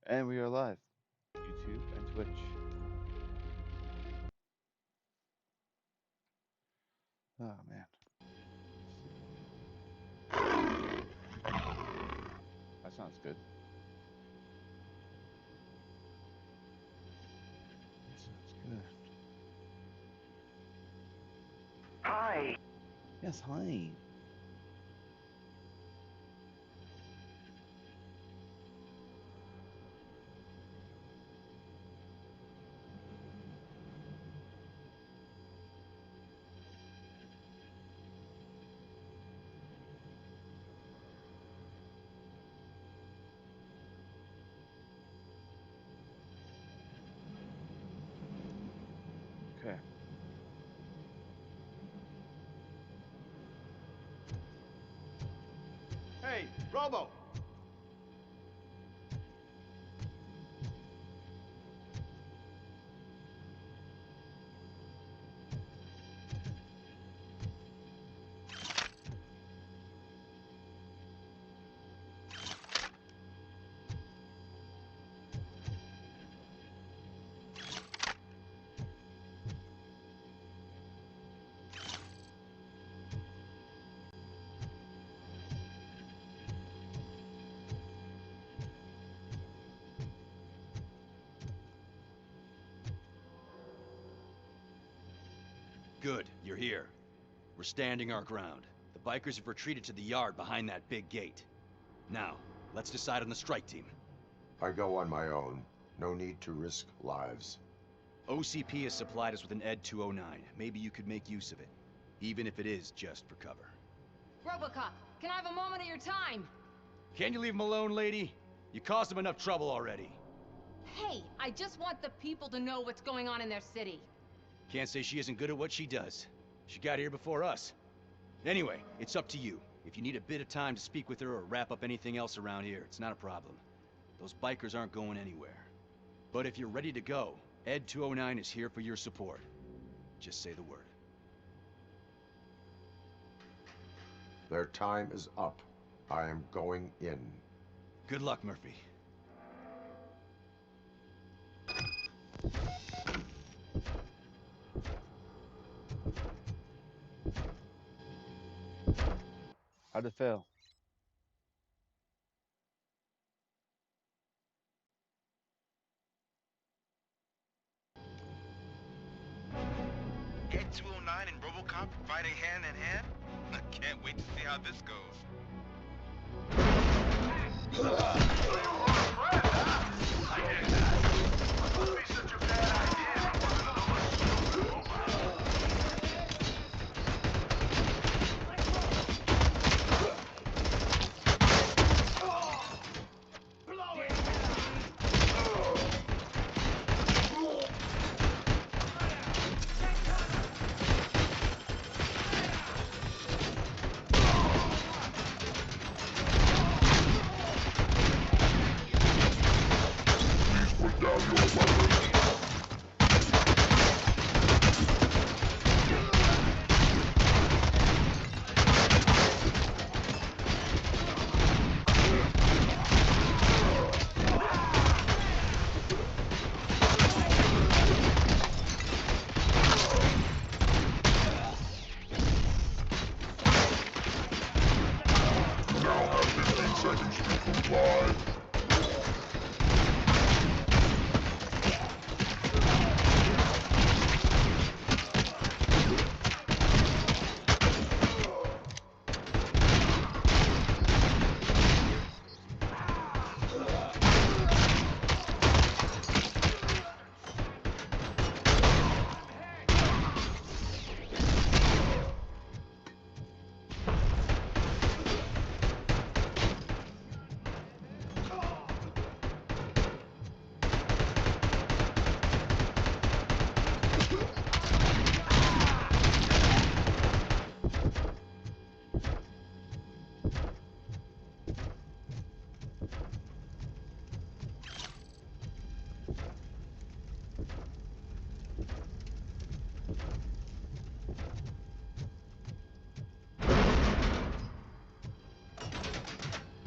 And we are live. YouTube and Twitch. Oh man. That sounds good. That sounds good. Hi. Yes, hi. Okay. Hey, Robo! Good, you're here. We're standing our ground. The bikers have retreated to the yard behind that big gate. Now, let's decide on the strike team. I go on my own. No need to risk lives. OCP has supplied us with an ED 209. Maybe you could make use of it, even if it is just for cover. Robocop, can I have a moment of your time? Can you leave him alone, lady? You caused him enough trouble already. Hey, I just want the people to know what's going on in their city. Can't say she isn't good at what she does. She got here before us. Anyway, it's up to you. If you need a bit of time to speak with her or wrap up anything else around here, it's not a problem. Those bikers aren't going anywhere. But if you're ready to go, ED 209 is here for your support. Just say the word. Their time is up. I am going in. Good luck, Murphy. How'd it fail? Ed 209 and Robocop fighting hand in hand? I can't wait to see how this goes.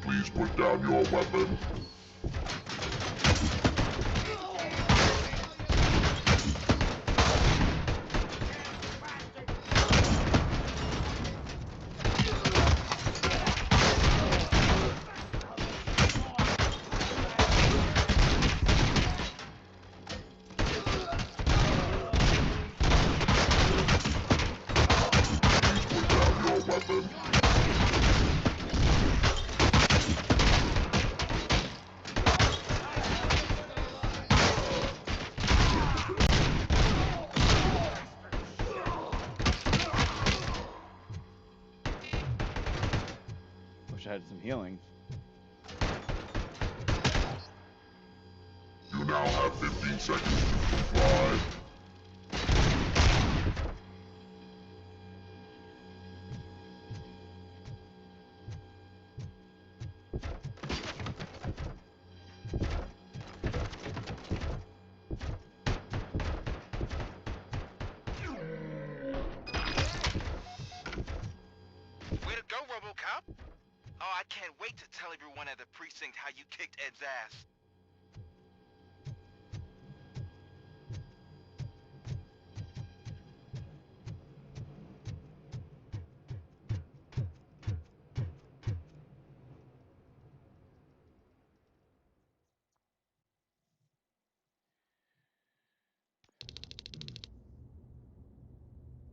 Please put down your weapon. Wish I had some healing. You now have 15 seconds to comply. Way to go, Robocop! Oh, I can't wait to tell everyone at the precinct how you kicked Ed's ass.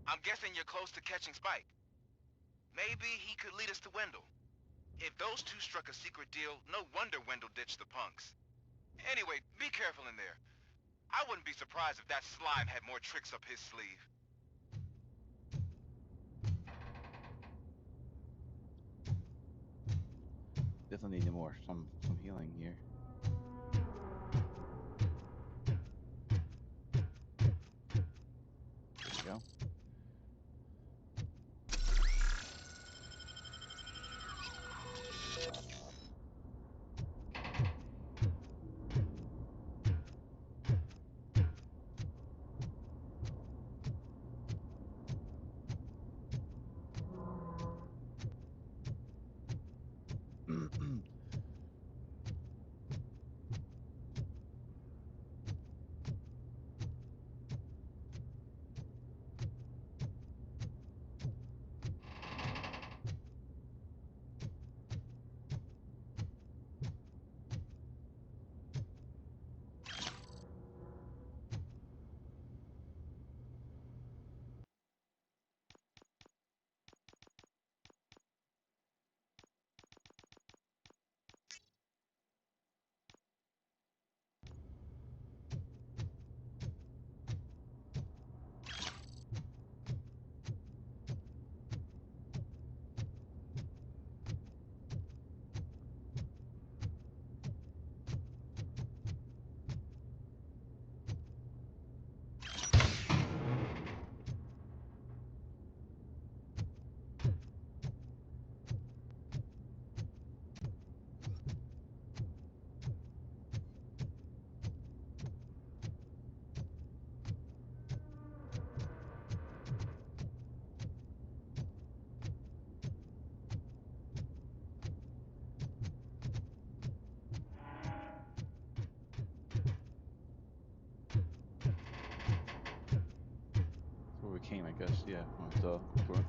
I'm guessing you're close to catching Spike. Maybe he could lead us to Wendell. If those two struck a secret deal, no wonder Wendell ditched the punks. Anyway, be careful in there. I wouldn't be surprised if that slime had more tricks up his sleeve. Definitely need more some healing here. There we go. Where we came, I guess. Yeah, on the north.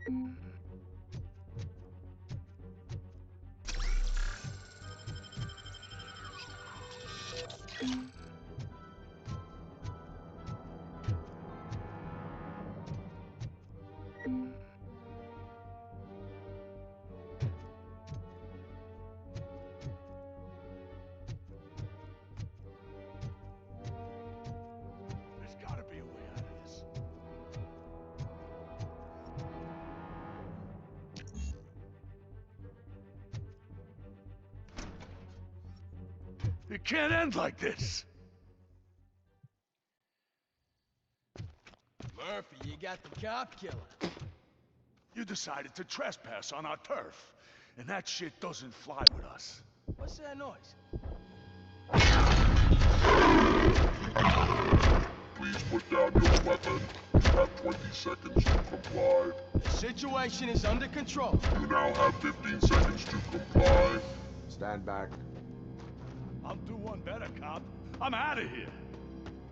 There's gotta be a way out of this. It can't end like this. Murphy, you got the cop killer. You decided to trespass on our turf, and that shit doesn't fly with us. What's that noise? Please put down your weapon. You have 20 seconds to comply. The situation is under control. You now have 15 seconds to comply. Stand back. I'll do one better, cop. I'm out of here.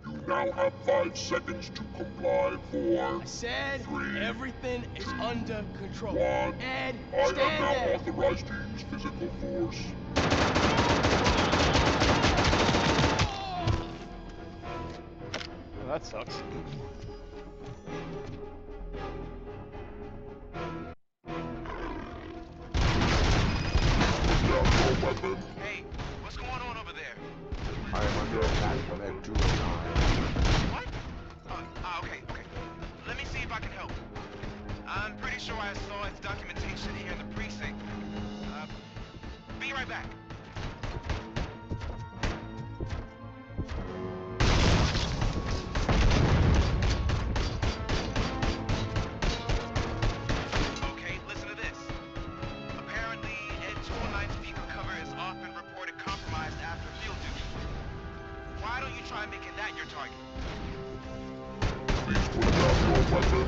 You now have 5 seconds to comply. 4, I said 3, everything is under control. 1. Ed, I am stand now there. authorized to use physical force. Well, that sucks. Put down your weapon. Hey, what's going on over there? I am under attack from Ed 2 and 9. What? Okay. Let me see if I can help. I'm pretty sure I saw its documentation here in the precinct. Be right back. Okay, listen to this. Apparently, Ed 209's speaker cover has often reported compromised after field duty. Why don't you try making that your target? Please put down your weapon.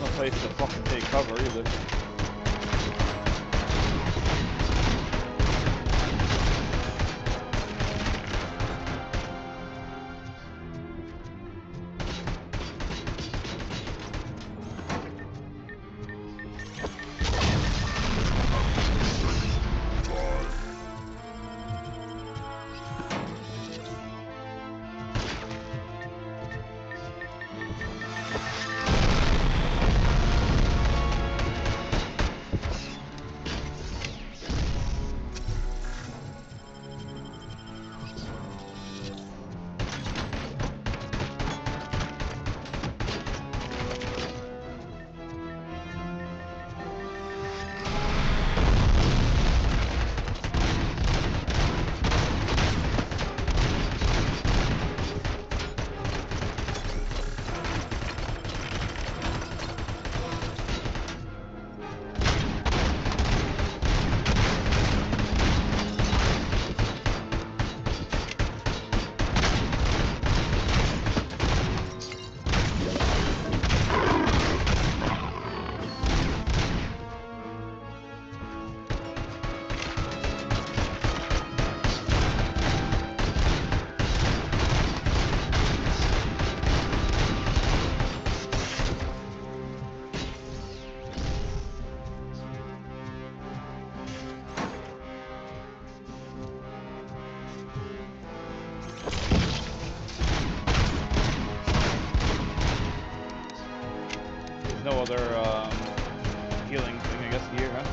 No place to fucking take cover either. No other healing thing, I guess, here, huh?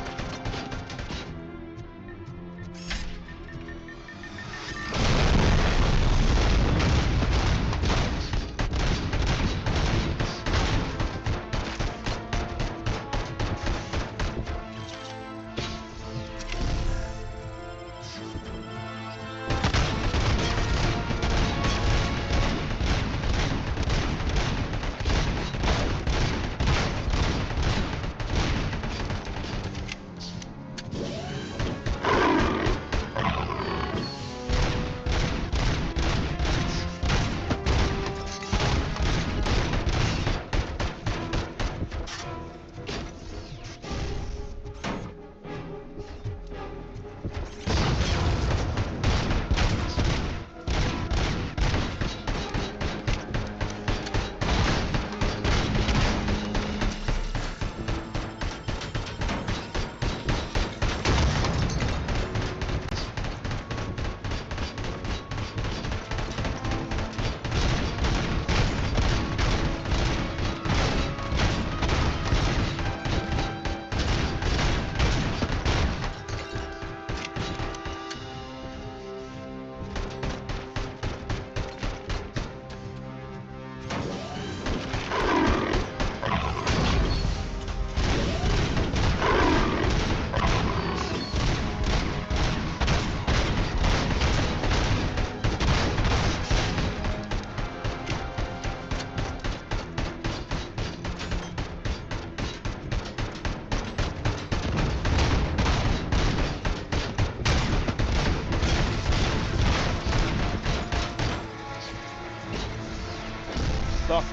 stuck.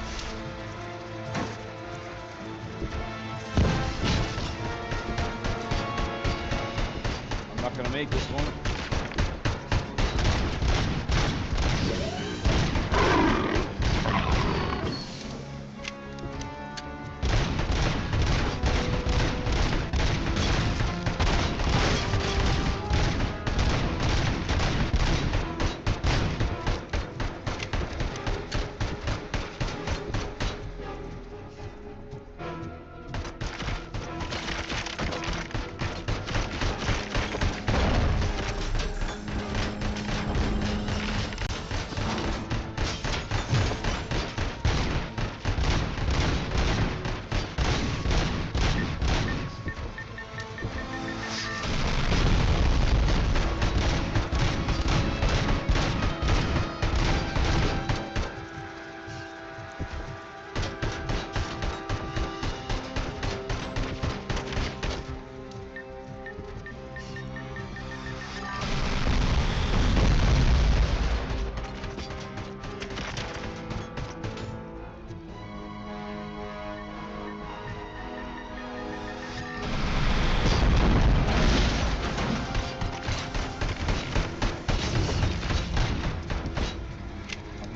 I'm not gonna make this one.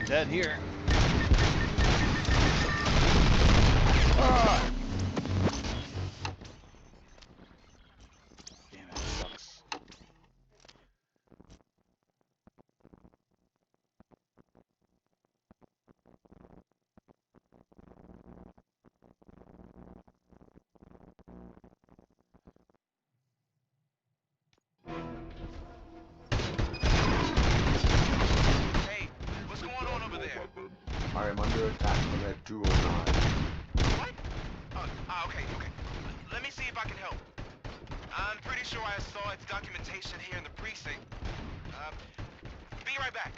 Dead here. Ah! Damn it, sucks. Hey, what's going on over there? I am under attack from Ed 209. What? Okay. Let me see if I can help. I'm pretty sure I saw its documentation here in the precinct. Be right back.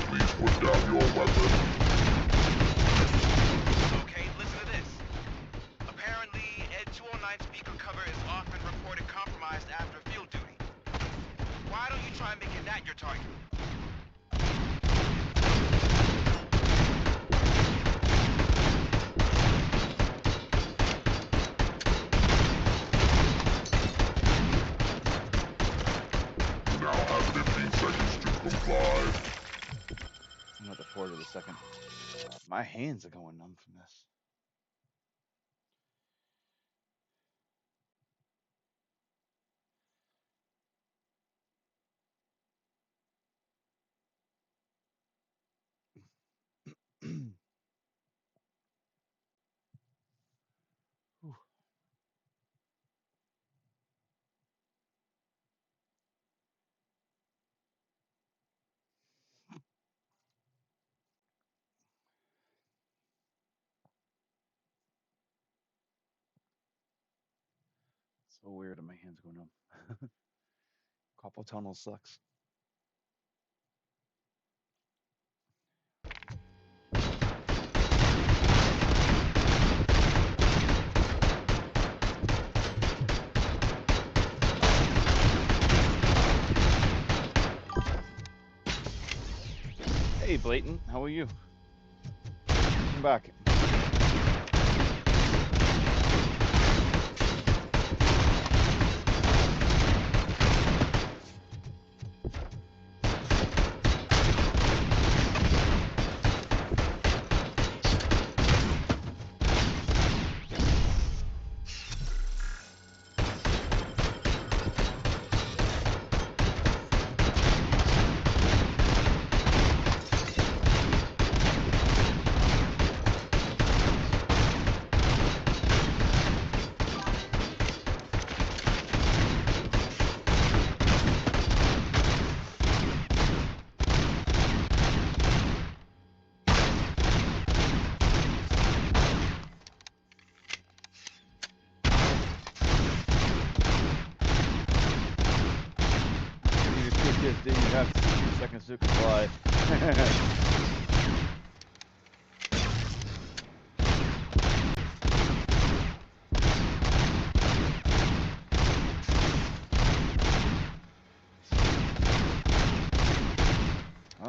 Please put down your weapon. Okay, listen to this. Apparently, Ed 209 speaker cover is often reported compromised after field duty. Why don't you try making that your target? You now have 15 seconds to comply. I'm gonna forward it a second. My hands are going numb from this. Whew. So weird, and my hands go numb. Carpal tunnel sucks. Hey, Blatant, how are you? Come back. PTSD, you have 2 seconds to comply.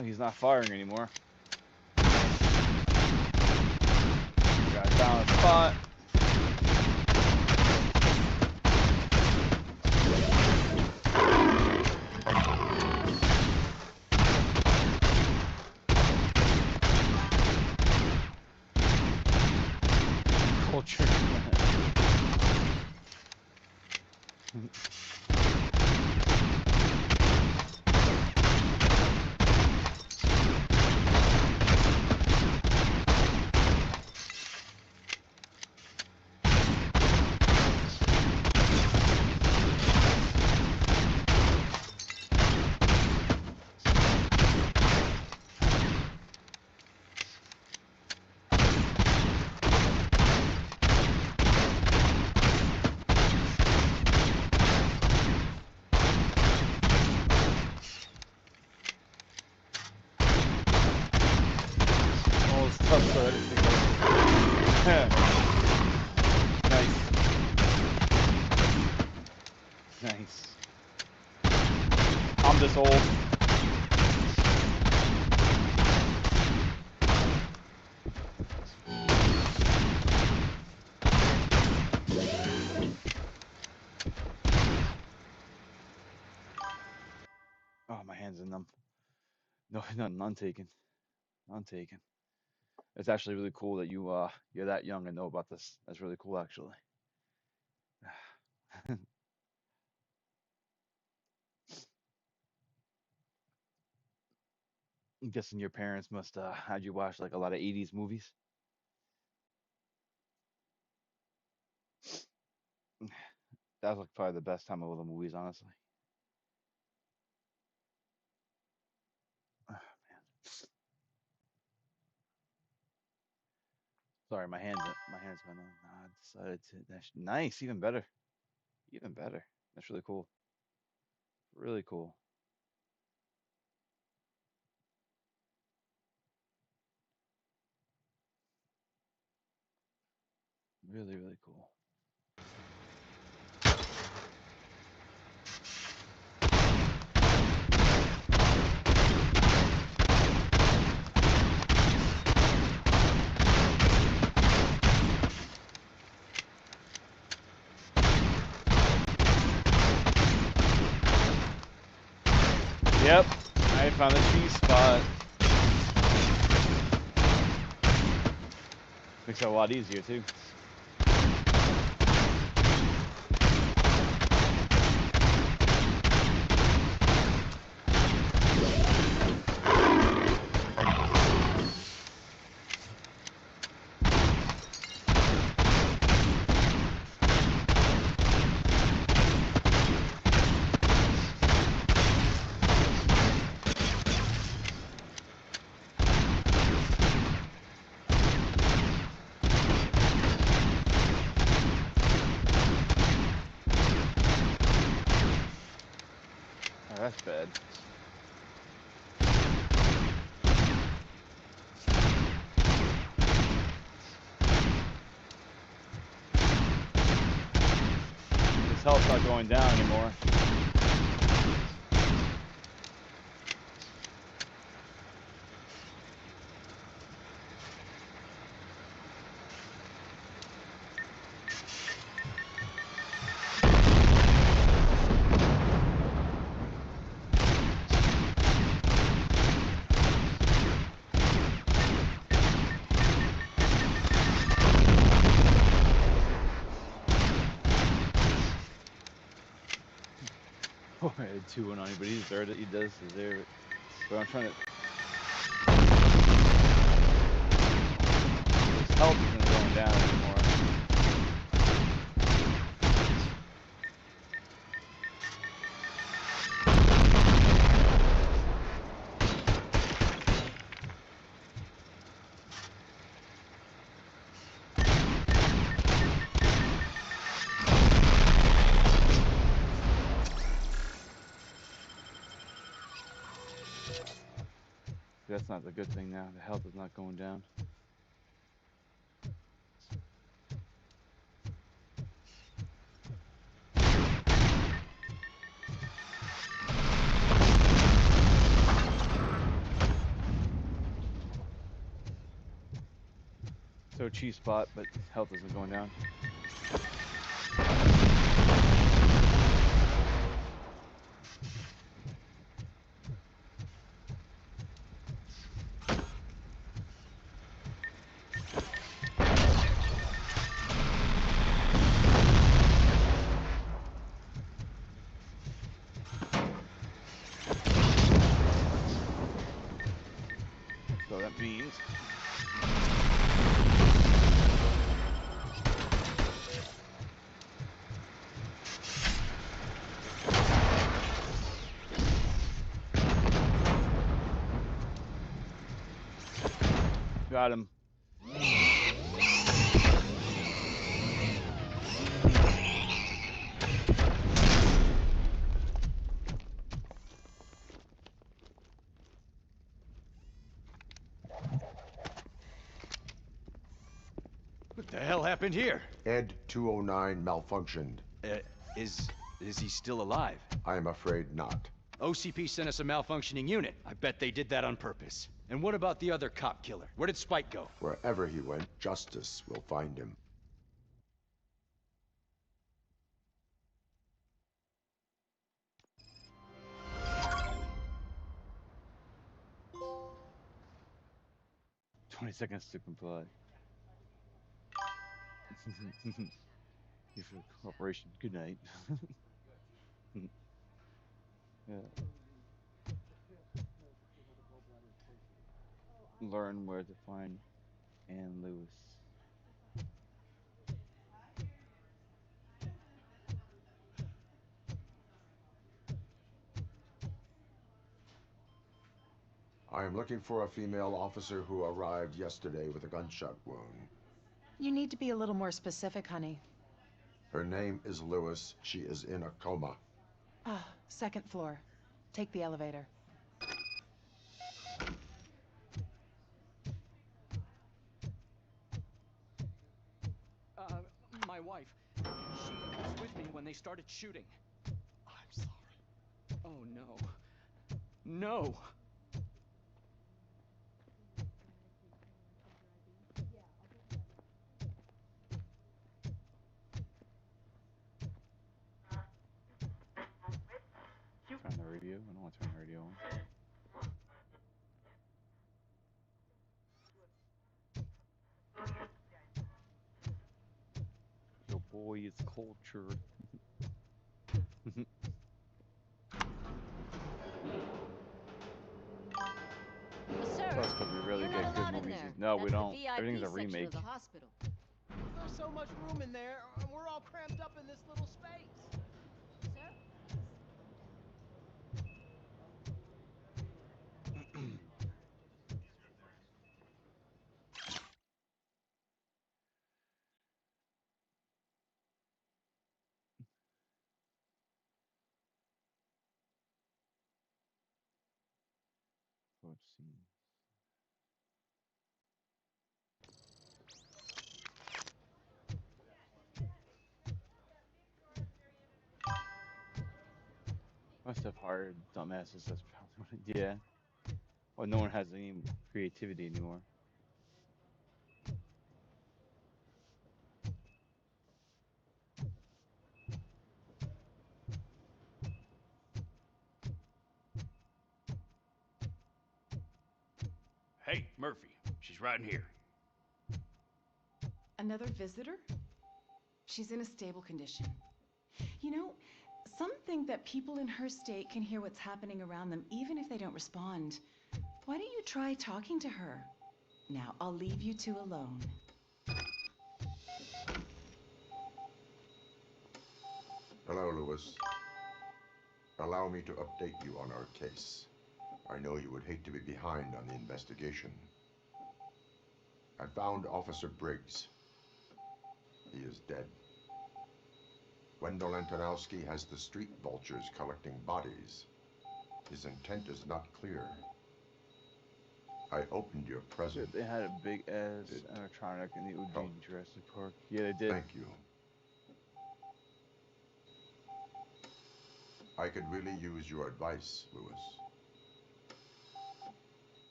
Oh, he's not firing anymore. Got down a spot. Culture. Tough start. Nice. Nice. I'm this old. Oh, my hands in them. No, none taken. None taken. It's actually really cool that you're that young and know about this. That's really cool, actually. I'm guessing your parents must had you watch like a lot of 80s movies. That was like probably the best time of all the movies, honestly. Ah, man. Sorry, my hands went on. I decided to. That's nice, even better, even better. That's really cool. Really cool. Really, really cool. Yep, I found the cheese spot. Makes it a lot easier too. Oh, that's bad. His health's not going down anymore. Oh, I had 2-1 on him, but he deserved it. He does deserve it. But I'm trying to. His health isn't going down anymore. That's not the good thing now. The health is not going down. So cheap spot, but health isn't going down. So that means got him. What the hell happened here? Ed 209 malfunctioned. Uh, is he still alive? I am afraid not. OCP sent us a malfunctioning unit. I bet they did that on purpose. And what about the other cop killer? Where did Spike go? Wherever he went, justice will find him. "20 seconds to comply." You for the cooperation. Good night. Yeah. Learn where to find Ann Lewis. I am looking for a female officer who arrived yesterday with a gunshot wound. You need to be a little more specific, honey. Her name is Lewis. She is in a coma. Ah, second floor. Take the elevator. My wife. She was with me when they started shooting. I'm sorry. Oh, no. No! Turn the radio. I don't want to turn the radio on. Your boy is cultured. Sir, Plus, because we really you're get not good allowed in movies. there. No, we That's don't. the VIP Everything's a section remake. of the hospital. There's so much room in there, and we're all cramped up in this little space. Sir? Let's see. Must have hired dumbasses. That's probably what it, yeah. Well, no one has any creativity anymore. Hey, Murphy. She's right in here. Another visitor? She's in a stable condition. You know, some think that people in her state can hear what's happening around them even if they don't respond. Why don't you try talking to her? Now, I'll leave you two alone. Hello, Lewis. Allow me to update you on our case. I know you would hate to be behind on the investigation. I found Officer Briggs. He is dead. Wendell Antonowski has the street vultures collecting bodies. His intent is not clear. I opened your present. They had a big ass animatronic in the OG Jurassic Park. Yeah, they did. Thank you. I could really use your advice, Lewis.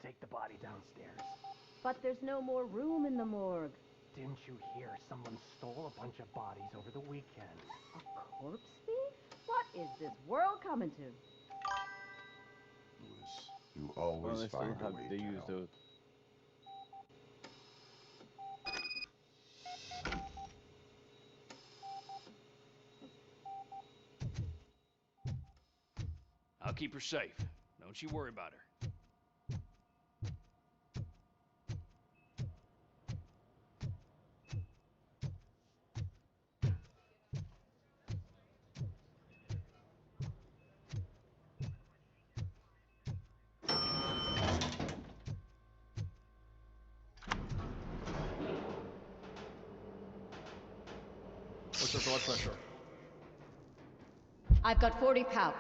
take the body downstairs. But there's no more room in the morgue. Didn't you hear someone stole a bunch of bodies over the weekend? A corpse thief? What is this world coming to? Lewis, you Well, always they still find a have, way they to use help. those. I'll keep her safe. Don't you worry about her. What's your blood pressure? I've got 40 pout.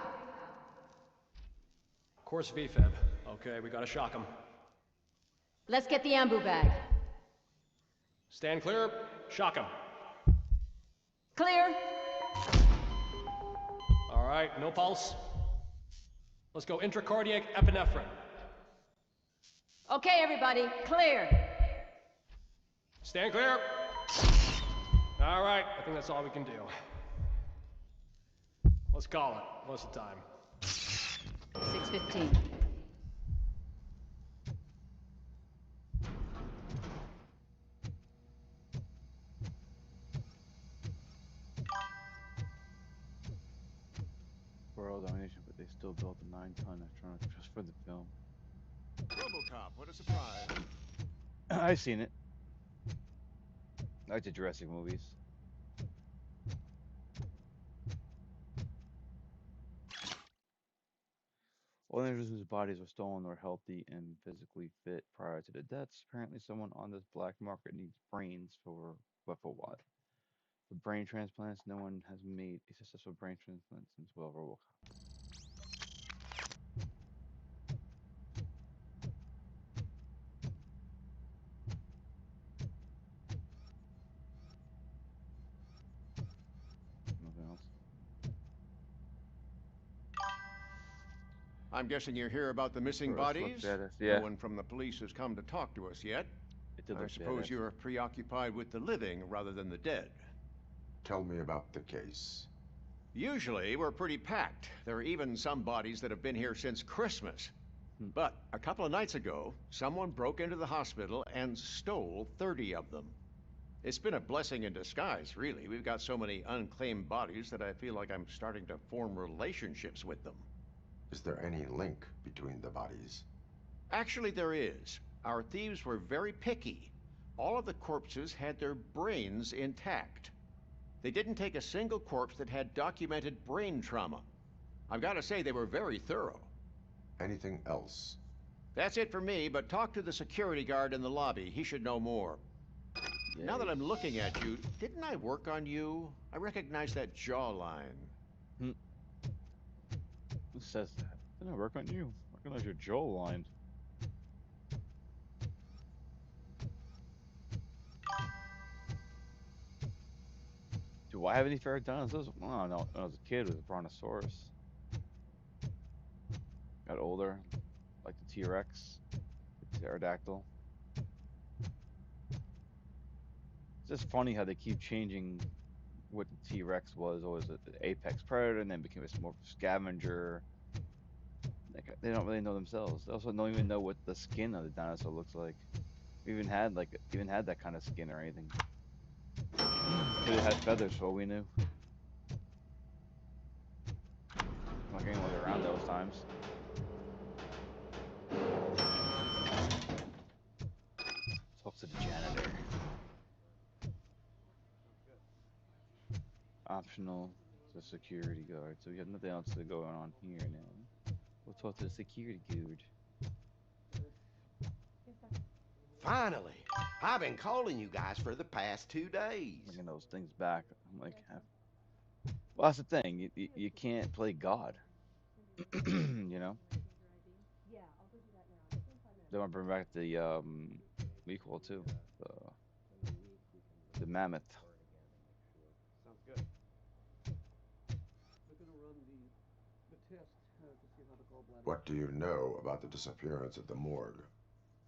Course VFib. Okay, we gotta shock him. Let's get the ambu bag. Stand clear. Shock him. Clear. All right, no pulse. Let's go intracardiac epinephrine. Okay, everybody, clear. Stand clear. All right, I think that's all we can do. Let's call it. What's the time? 6:15. World domination, but they still built a 9-ton electronic just for the film. Robocop, what a surprise. I've seen it. I like the Jurassic movies. All individuals whose bodies were stolen were healthy and physically fit prior to the deaths. Apparently, someone on this black market needs brains but for what? For brain transplants, no one has made a successful brain transplant since, well, Robocop. Nothing else. I'm guessing you're here about the missing Bro, this bodies? looked badass. Yeah. No one from the police has come to talk to us yet. It did I look suppose badass. you're preoccupied with the living rather than the dead. Tell me about the case. Usually, we're pretty packed. There are even some bodies that have been here since Christmas. But a couple of nights ago, someone broke into the hospital and stole 30 of them. It's been a blessing in disguise, really. We've got so many unclaimed bodies that I feel like I'm starting to form relationships with them. Is there any link between the bodies? Actually, there is. Our thieves were very picky. All of the corpses had their brains intact. They didn't take a single corpse that had documented brain trauma. I've got to say, they were very thorough. Anything else? That's it for me, but talk to the security guard in the lobby. He should know more. Yeah. Now that I'm looking at you, didn't I work on you? I recognize that jawline. Who says that? Didn't I work on you? Recognize your jawline. Do I have any favorite dinosaurs? Well, I don't know. When I was a kid, it was a brontosaurus. Got older, like the T-Rex, the pterodactyl. It's just funny how they keep changing what the T-Rex was. Always an apex predator, and then became more of a scavenger. Like, they don't really know themselves. They also don't even know what the skin of the dinosaur looks like. We even had that kind of skin or anything. Could have had feathers for all we knew. Not getting way around those times. Talk to the janitor. Optional to security guard. So we have nothing else to go on here now. We'll talk to the security guard. Finally! I've been calling you guys for the past 2 days. Bringing those things back. I'm like, well, that's the thing. You can't play God. You know? They want to bring back the what do you call it too? The mammoth. Sounds good. We're gonna run the test to see how the gallbladder What do you know about the disappearance at the morgue?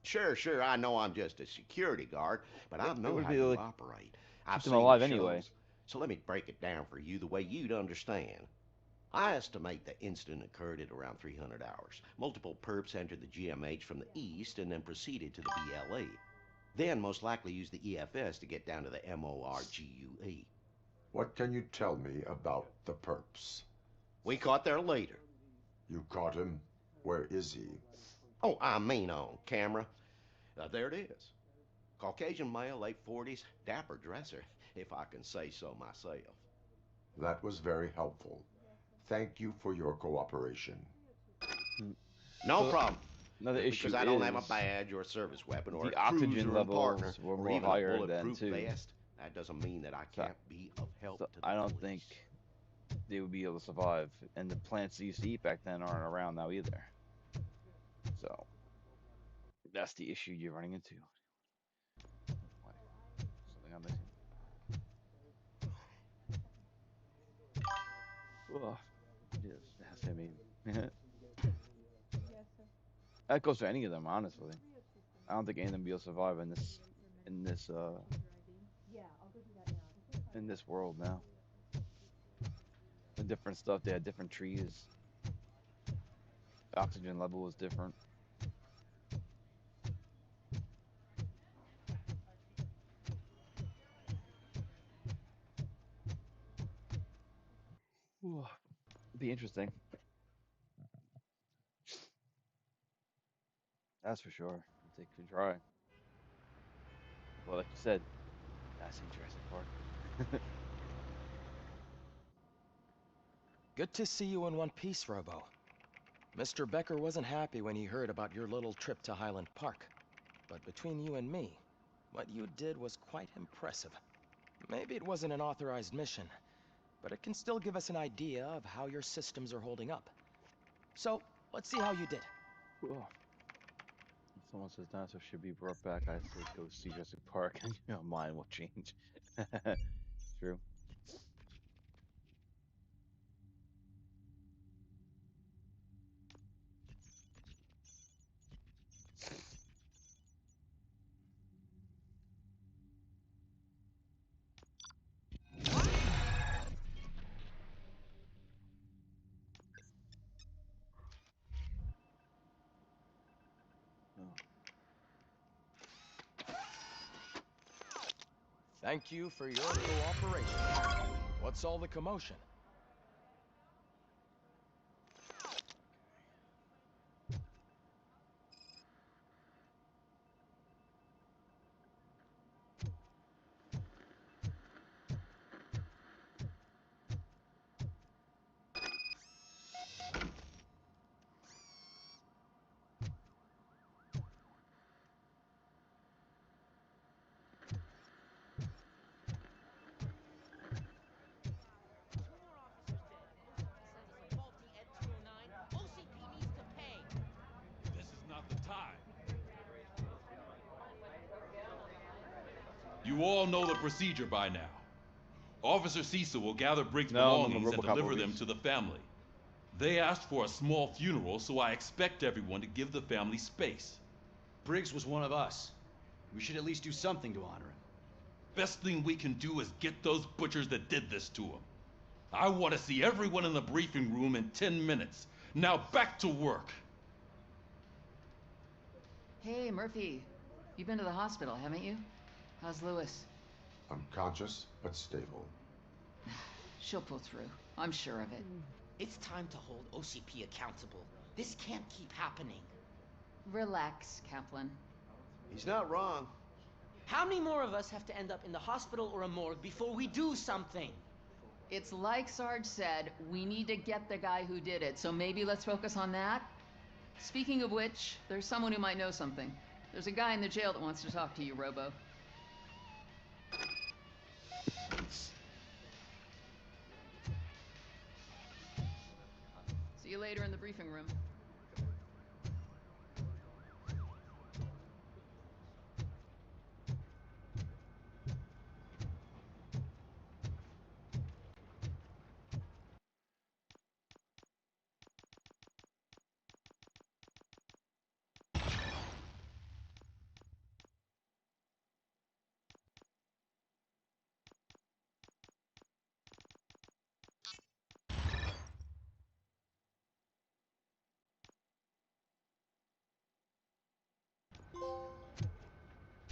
Sure, I know I'm just a security guard, but I It know would how be you like operate. keep I've them seen the alive anyway. shows, so let me break it down for you the way you'd understand. I estimate the incident occurred at around 300 hours. Multiple perps entered the GMH from the east and then proceeded to the BLE. Then most likely used the EFS to get down to the MORGUE. What can you tell me about the perps? We caught their leader. You caught him? Where is he? Oh, I mean on camera. There it is. Caucasian male, late 40s, dapper dresser, if I can say so myself. That was very helpful. Thank you for your cooperation. No problem. Another Just issue because I don't have a is badge or a service weapon or a the oxygen cruiser and partner levels were or more even a higher then bulletproof too. vest, that doesn't mean that I can't be of help So to the I don't police. think they would be able to survive, and the plants they used to eat back then aren't around now either. So that's the issue you're running into. Something I'm missing. Ugh. Yes, that's I mean. That goes for any of them, honestly. I don't think any of them will be able to survive in this in this world now. The different stuff, they had different trees. The oxygen level was different. Ooh, be interesting. That's for sure. They could try. Well, like you said, that's in Jurassic Park. Good to see you in one piece, Robo. Mr. Becker wasn't happy when he heard about your little trip to Highland Park. But between you and me, what you did was quite impressive. Maybe it wasn't an authorized mission, but it can still give us an idea of how your systems are holding up. So, let's see how you did. Cool. If someone says dinosaurs should be brought back, I say go see Jurassic Park, and your mind will change. True. Thank you for your cooperation. What's all the commotion? This is not the time. You all know the procedure by now. Officer Cecil will gather Briggs' belongings and deliver them to the family. They asked for a small funeral, so I expect everyone to give the family space. Briggs was one of us. We should at least do something to honor him. Best thing we can do is get those butchers that did this to him. I want to see everyone in the briefing room in 10 minutes. Now back to work. Hey, Murphy. You've been to the hospital, haven't you? How's Lewis? Unconscious, but stable. She'll pull through. I'm sure of it. It's time to hold OCP accountable. This can't keep happening. Relax, Kaplan. He's not wrong. How many more of us have to end up in the hospital or a morgue before we do something? It's like Sarge said, we need to get the guy who did it, so maybe let's focus on that? Speaking of which, there's someone who might know something. There's a guy in the jail that wants to talk to you, Robo. See you later in the briefing room.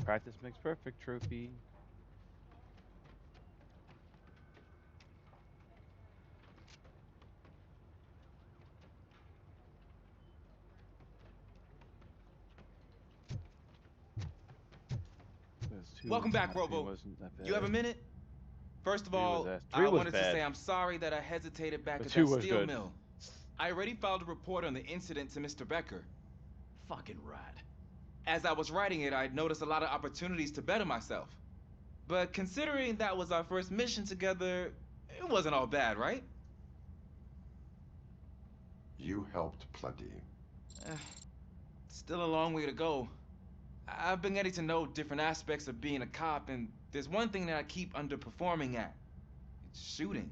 Practice makes perfect trophy. Welcome back, Robo. You have a minute? First of all, I wanted to say I'm sorry that I hesitated back at that steel mill. I already filed a report on the incident to Mr. Becker. Fucking rat. As I was writing it, I'd noticed a lot of opportunities to better myself. But considering that was our first mission together, it wasn't all bad, right? You helped plenty. Still a long way to go. I've been getting to know different aspects of being a cop, and there's one thing that I keep underperforming at. It's shooting.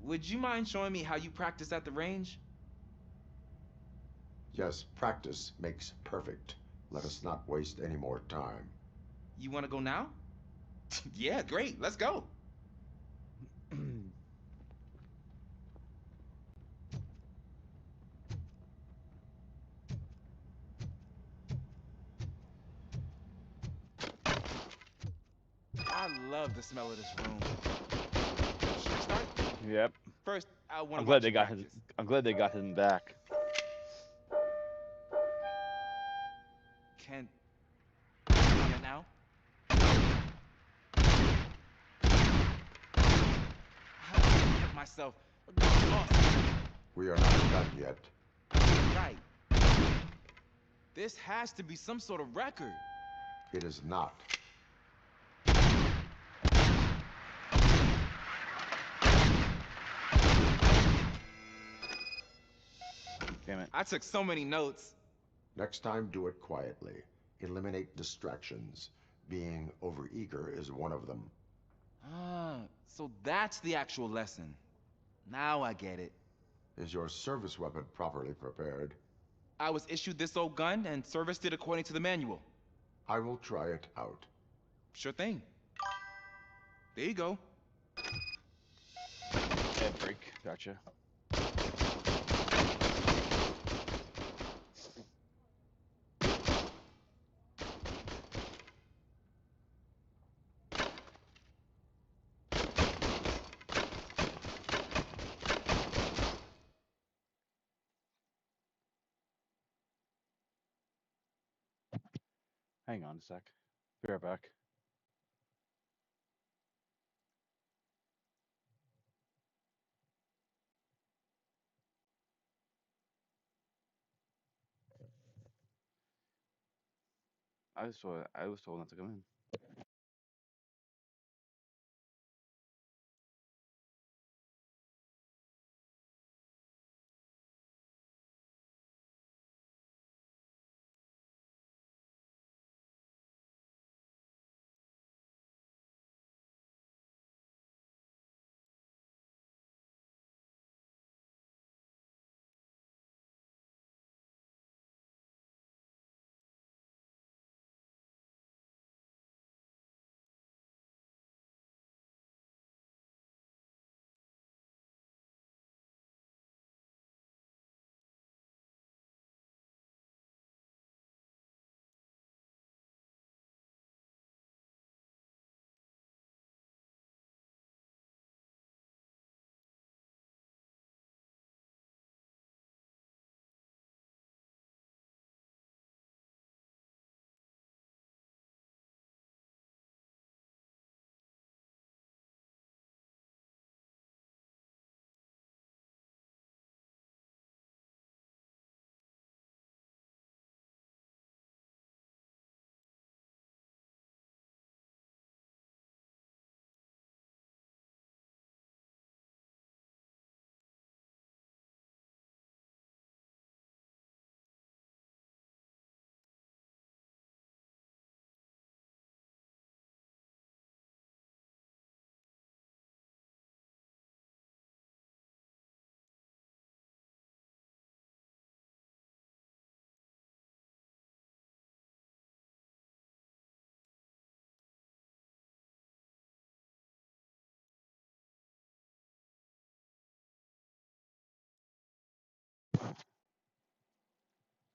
Would you mind showing me how you practice at the range? Yes, practice makes perfect. Let us not waste any more time. You want to go now? Yeah, great. Let's go. I love the smell of this room. Should we start? Yep. First, I want to I'm glad they got his. I'm glad they got him back. Can you now? I get myself lost. We are not done yet. Right. This has to be some sort of record. It is not. Damn it. I took so many notes. Next time, do it quietly. Eliminate distractions. Being overeager is one of them. Ah, so that's the actual lesson. Now I get it. Is your service weapon properly prepared? I was issued this old gun and serviced it according to the manual. I will try it out. Sure thing. There you go. Head break. Gotcha. Hang on a sec. Be right back. I was told not to come in.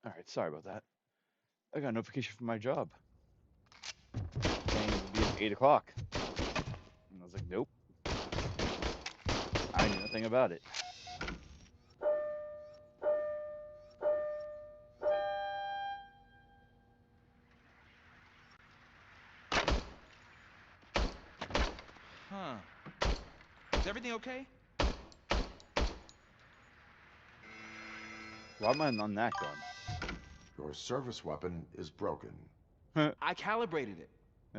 All right, sorry about that. I got a notification from my job. saying it would be at 8 o'clock. And I was like, nope. I knew nothing about it. Huh. Is everything okay? Why am I on that gun? Your service weapon is broken. I calibrated it.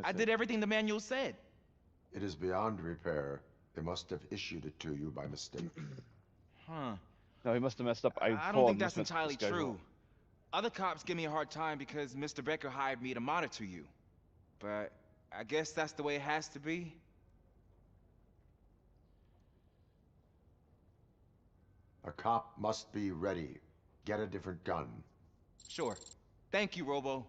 I did everything the manual said. It is beyond repair. They must have issued it to you by mistake. Huh. No, he must have messed up. I don't think that's entirely true. Other cops give me a hard time because Mr. Becker hired me to monitor you. But I guess that's the way it has to be. A cop must be ready. Get a different gun. Sure. Thank you, Robo.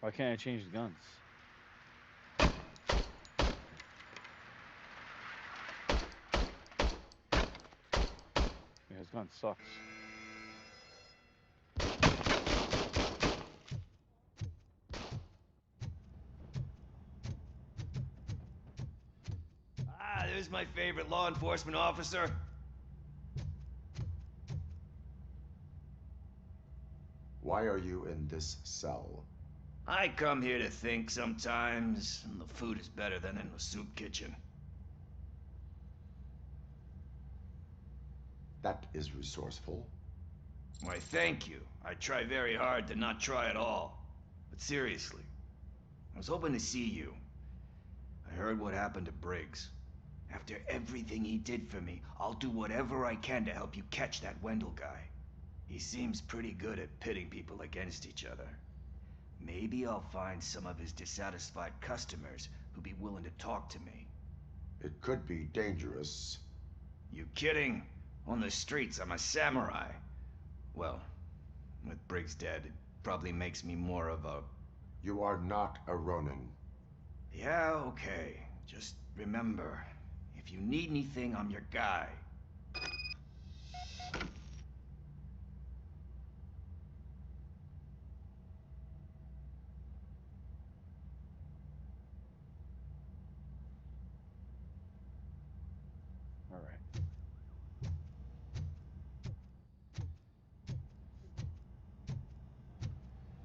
Why can't I change the guns? Yeah, his gun sucks. Ah, there's my favorite law enforcement officer. Why are you in this cell? I come here to think sometimes, and the food is better than in the soup kitchen. That is resourceful. Why, thank you. I try very hard to not try at all. But seriously, I was hoping to see you. I heard what happened to Briggs. After everything he did for me, I'll do whatever I can to help you catch that Wendell guy. He seems pretty good at pitting people against each other. Maybe I'll find some of his dissatisfied customers who'd be willing to talk to me. It could be dangerous. You kidding? On the streets, I'm a samurai. Well, with Briggs dead, it probably makes me more of a... You are not a Ronin. Yeah, okay. Just remember, if you need anything, I'm your guy. All right.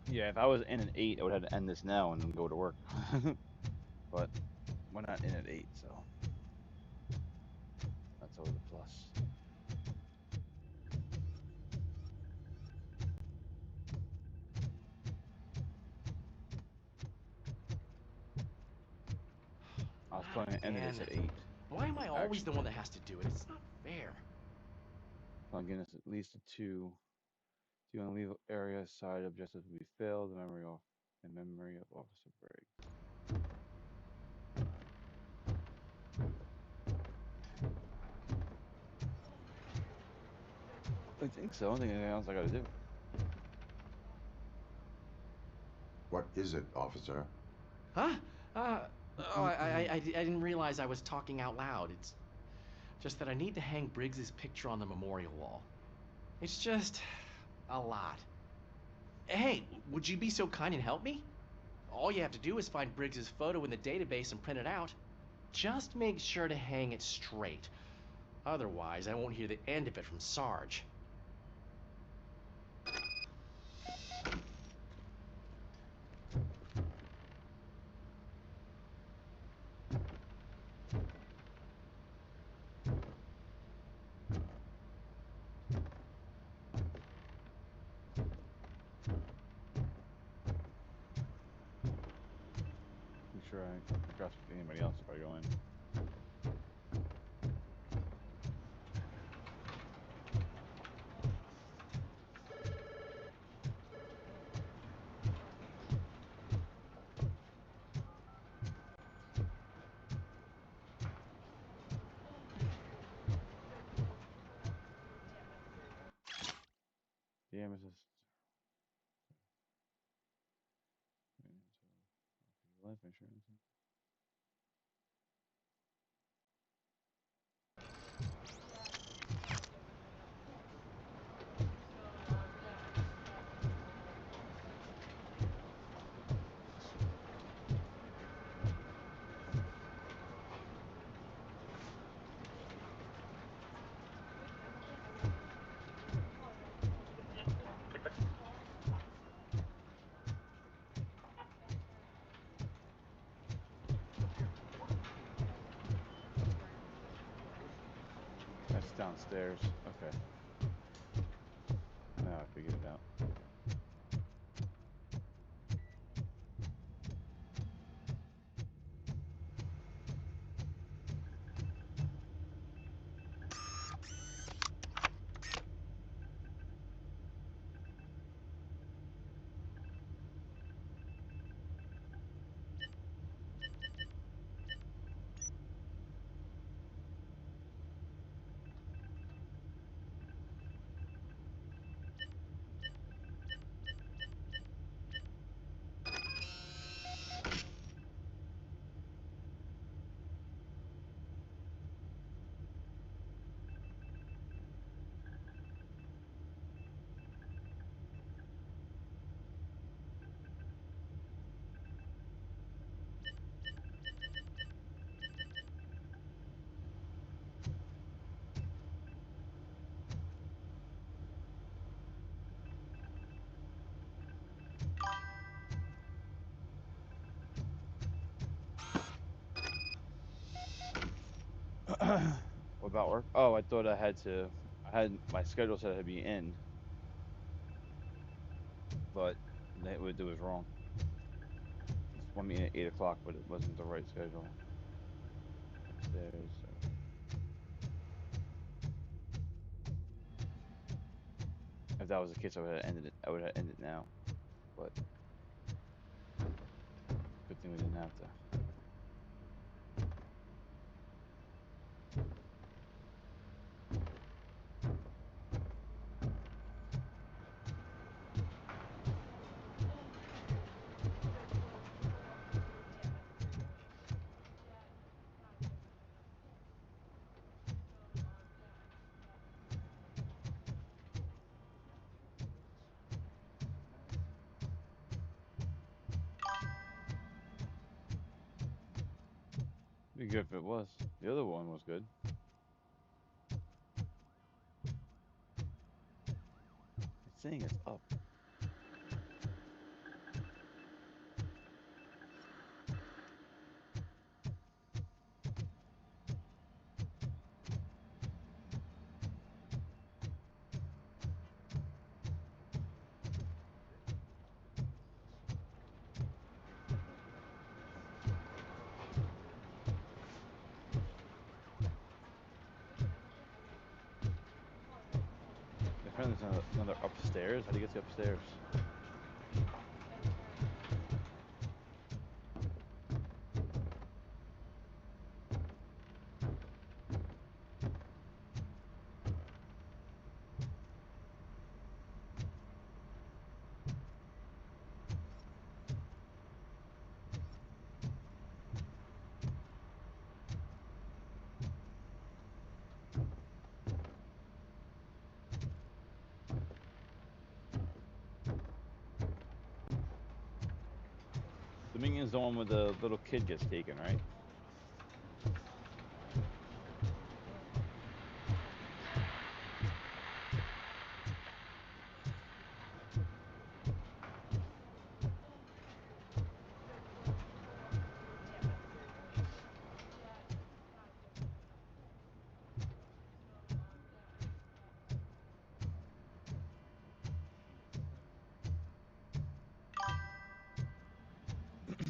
Yeah, if I was in an 8, I would have to end this now and then go to work. But we're not in at 8, so that's always a plus. I was planning to end this at 8. Why am I always the one that has to do it? It's not fair. I'm getting us at least a 2. Do you want to leave area side objectives will be failed? The memory of Officer Briggs. I think so. I don't think anything else I gotta do. What is it, officer? Huh? I didn't realize I was talking out loud. It's just that I need to hang Briggs's picture on the memorial wall. It's just a lot. Hey, would you be so kind and help me? All you have to do is find Briggs's photo in the database and print it out. Just make sure to hang it straight. Otherwise, I won't hear the end of it from Sarge. I'm sure I trust anybody else if I go in. Yeah, Mrs. 11. insurance. That's downstairs. Okay. Now I figured it out. What about work? Oh, I thought I had to. I had my schedule said I had to be in, but it was wrong. It's one meeting at 8 o'clock, but it wasn't the right schedule. Upstairs. If that was the case, I would have ended it. I would have ended now, but good thing we didn't have to. Be good if it was. The other one was good. It's saying it's up. Apparently there's another upstairs. How do you get to upstairs? Dominion's the one where the little kid gets taken, right?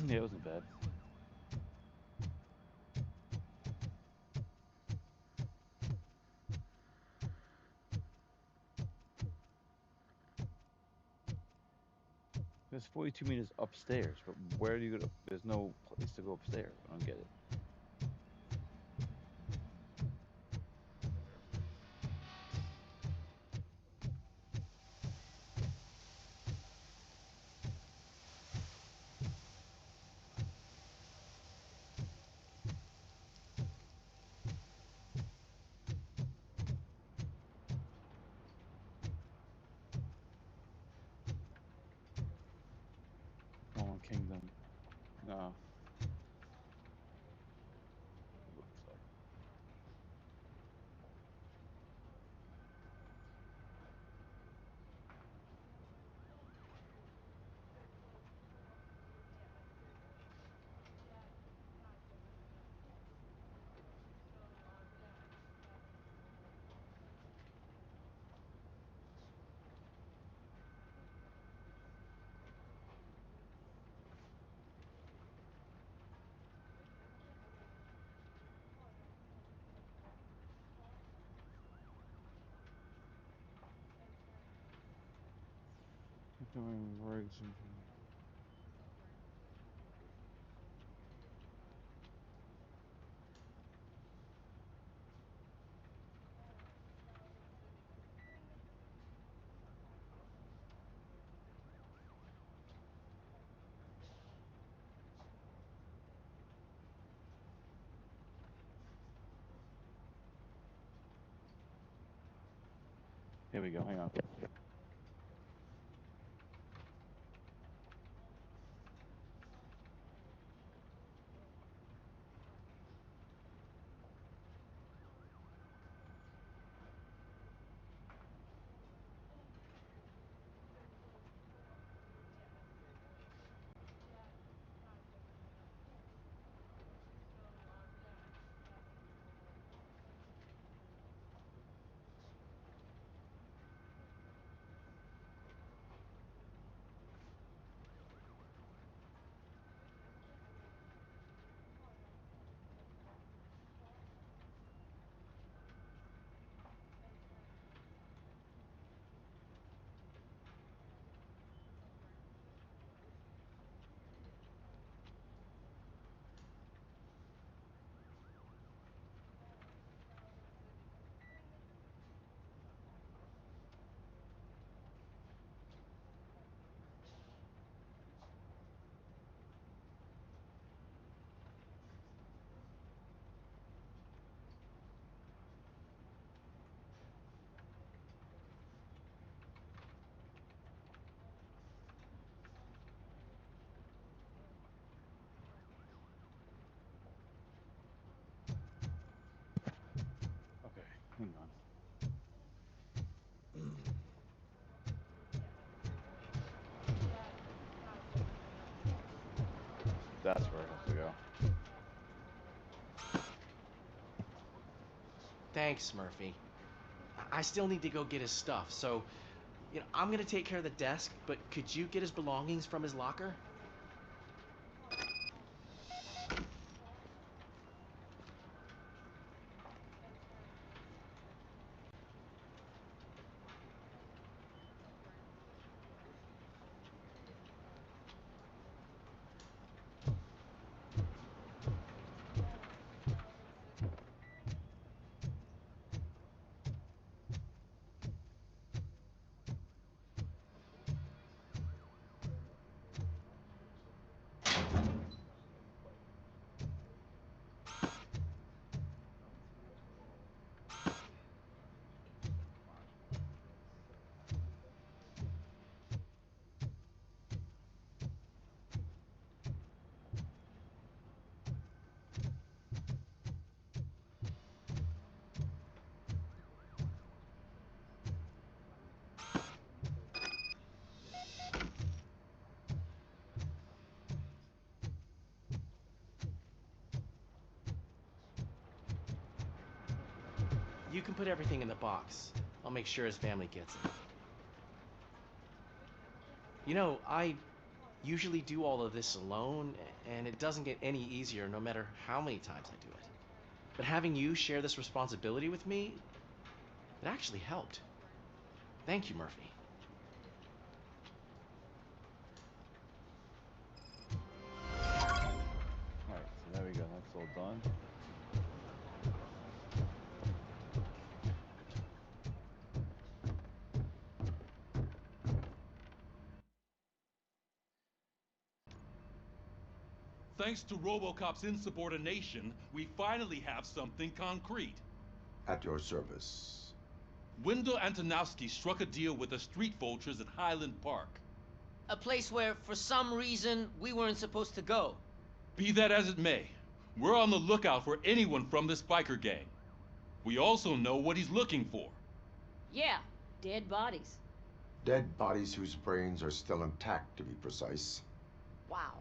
Yeah, it wasn't bad. There's 42 meters upstairs, but where do you go? There's no place to go upstairs. I don't get it. Coming Briggs. Here we go. Hang on. Okay, hang on. That's where it has to go. Thanks, Murphy. I still need to go get his stuff, so, I'm gonna take care of the desk, but could you get his belongings from his locker? You can put everything in the box. I'll make sure his family gets it. I usually do all of this alone, and it doesn't get any easier no matter how many times I do it. But having you share this responsibility with me, it actually helped. Thank you, Murphy. Alright, so there we go. That's all done. Thanks to Robocop's insubordination, we finally have something concrete. At your service. Wendell Antonowski struck a deal with the street vultures at Highland Park. A place where, for some reason, we weren't supposed to go. Be that as it may, we're on the lookout for anyone from this biker gang. We also know what he's looking for. Yeah, dead bodies. Dead bodies whose brains are still intact, to be precise. Wow,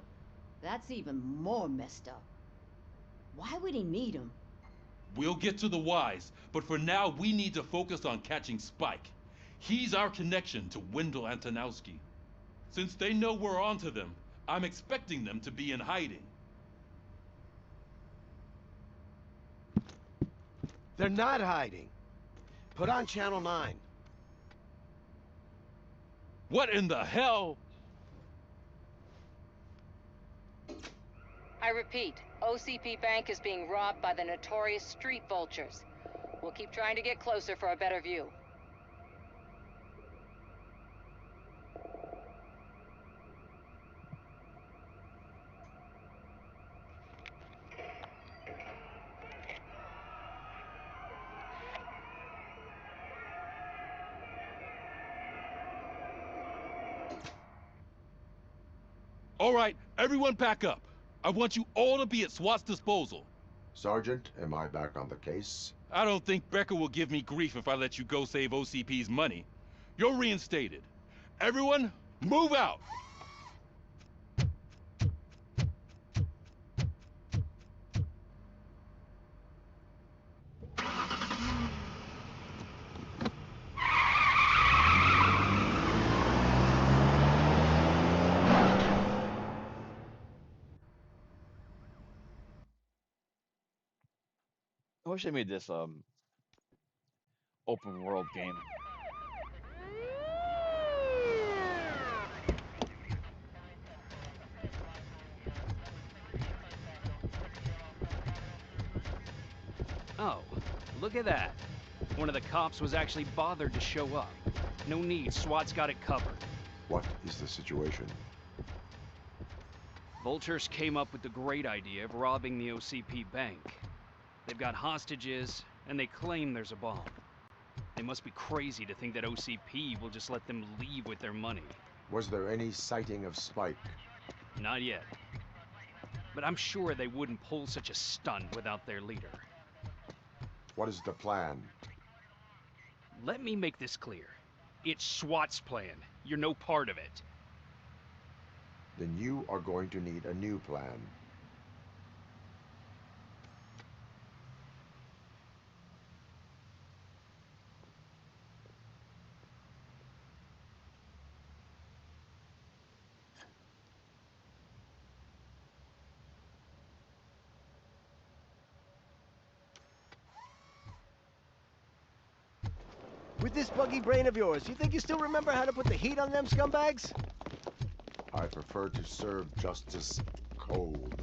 that's even more messed up. Why would he need them? We'll get to the whys, but for now we need to focus on catching Spike. He's our connection to Wendell Antonowski. Since they know we're onto them, I'm expecting them to be in hiding. They're not hiding. Put on Channel 9. What in the hell? I repeat, OCP Bank is being robbed by the notorious street vultures. We'll keep trying to get closer for a better view. All right, everyone pack up. I want you all to be at SWAT's disposal. Sergeant, am I back on the case? I don't think Becker will give me grief if I let you go save OCP's money. You're reinstated. Everyone, move out! I wish they made this open world game. Oh, look at that. One of the cops was actually bothered to show up. No need, SWAT's got it covered. What is the situation? Vultures came up with the great idea of robbing the OCP bank. They've got hostages, and they claim there's a bomb. They must be crazy to think that OCP will just let them leave with their money. Was there any sighting of Spike? Not yet. But I'm sure they wouldn't pull such a stunt without their leader. What is the plan? Let me make this clear. It's SWAT's plan. You're no part of it. Then you are going to need a new plan. With this buggy brain of yours, you think you still remember how to put the heat on them scumbags? I prefer to serve justice cold.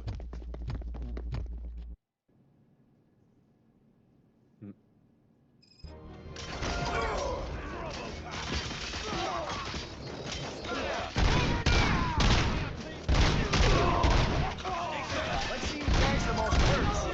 Let's see who tags the most birds.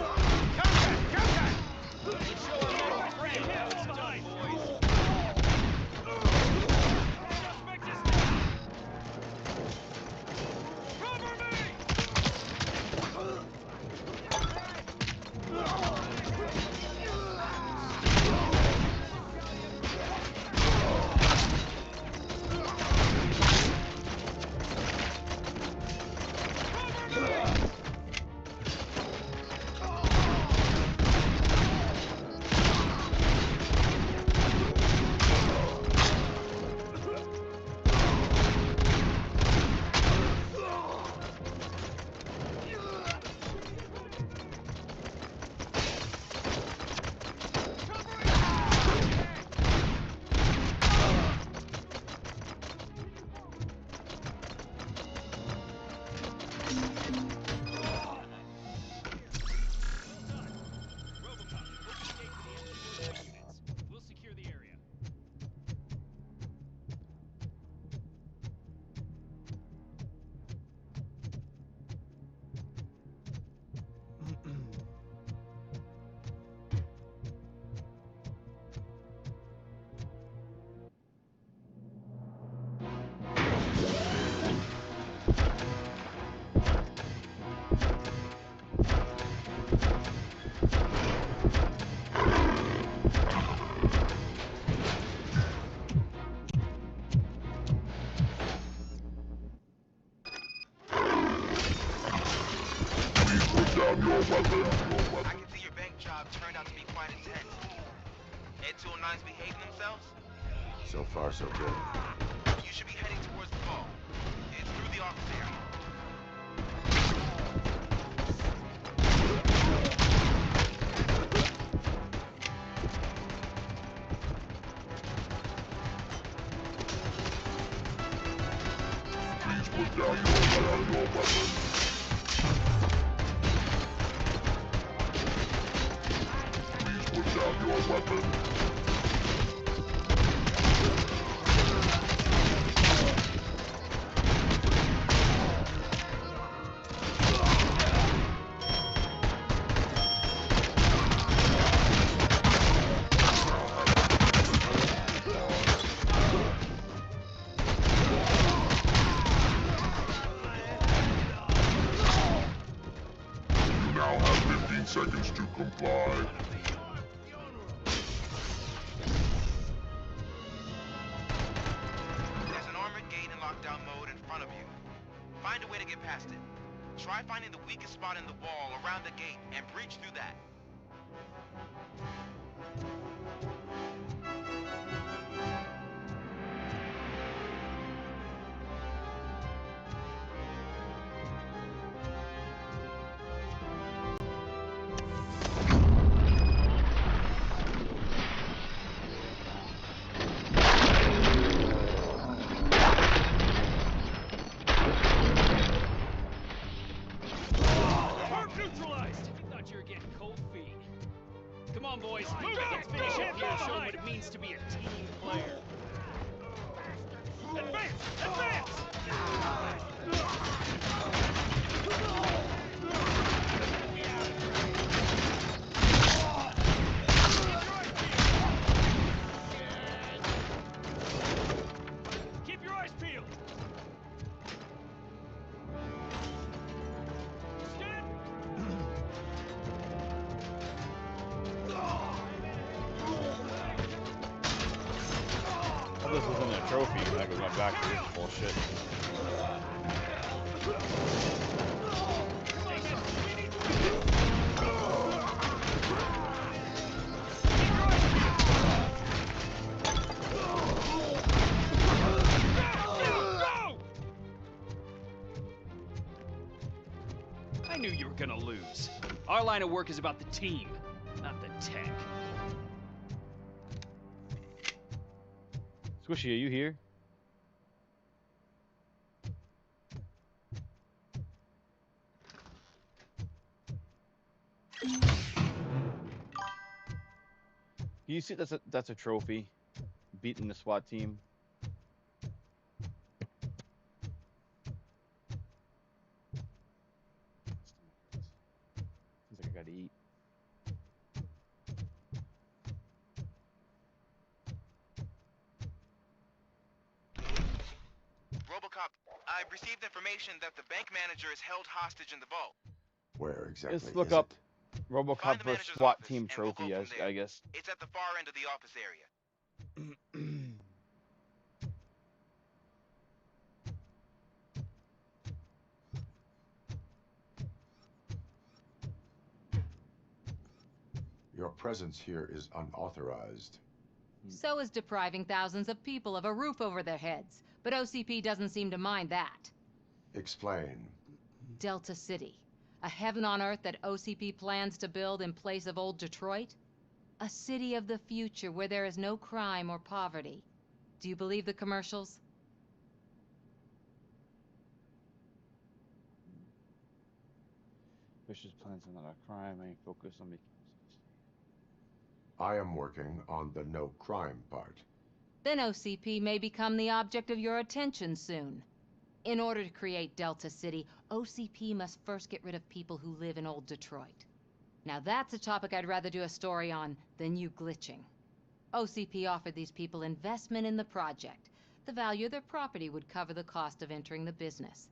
We'll secure the area. Down your weapon. I can see your bank job turned out to be quite intense. Ed 209's behaving themselves? So far, so good. You should be heading towards the vault. It's through the office area. now have 15 seconds to comply. There's an armored gate in lockdown mode in front of you. Find a way to get past it. Try finding the weakest spot in the wall around the gate and breach through that. Neutralized! I thought you were getting cold feet. Come on, boys. Let's finish up here and show them what it means to be a team player. Advance! Advance! Keep your eyes peeled! Oh, this wasn't a trophy. I could run back to this bullshit. I knew you were gonna lose. Our line of work is about the team, not the tech. Squishy, are you here? You see that's a trophy. Beating the SWAT team. Seems like I gotta eat. Robocop, I've received information that the bank manager is held hostage in the vault. Where exactly Let's look is up it? Robocop vs. SWAT team trophy, I guess. It's at the far end of the office area. Your presence here is unauthorized. So is depriving thousands of people of a roof over their heads. But OCP doesn't seem to mind that. Explain. Delta City. A heaven on earth that OCP plans to build in place of old Detroit? A city of the future where there is no crime or poverty. Do you believe the commercials? Vicious plans are not a crime. I focus on making. I am working on the no crime part. Then OCP may become the object of your attention soon. In order to create Delta City, OCP must first get rid of people who live in old Detroit. Now that's a topic I'd rather do a story on than you glitching. OCP offered these people investment in the project. The value of their property would cover the cost of entering the business.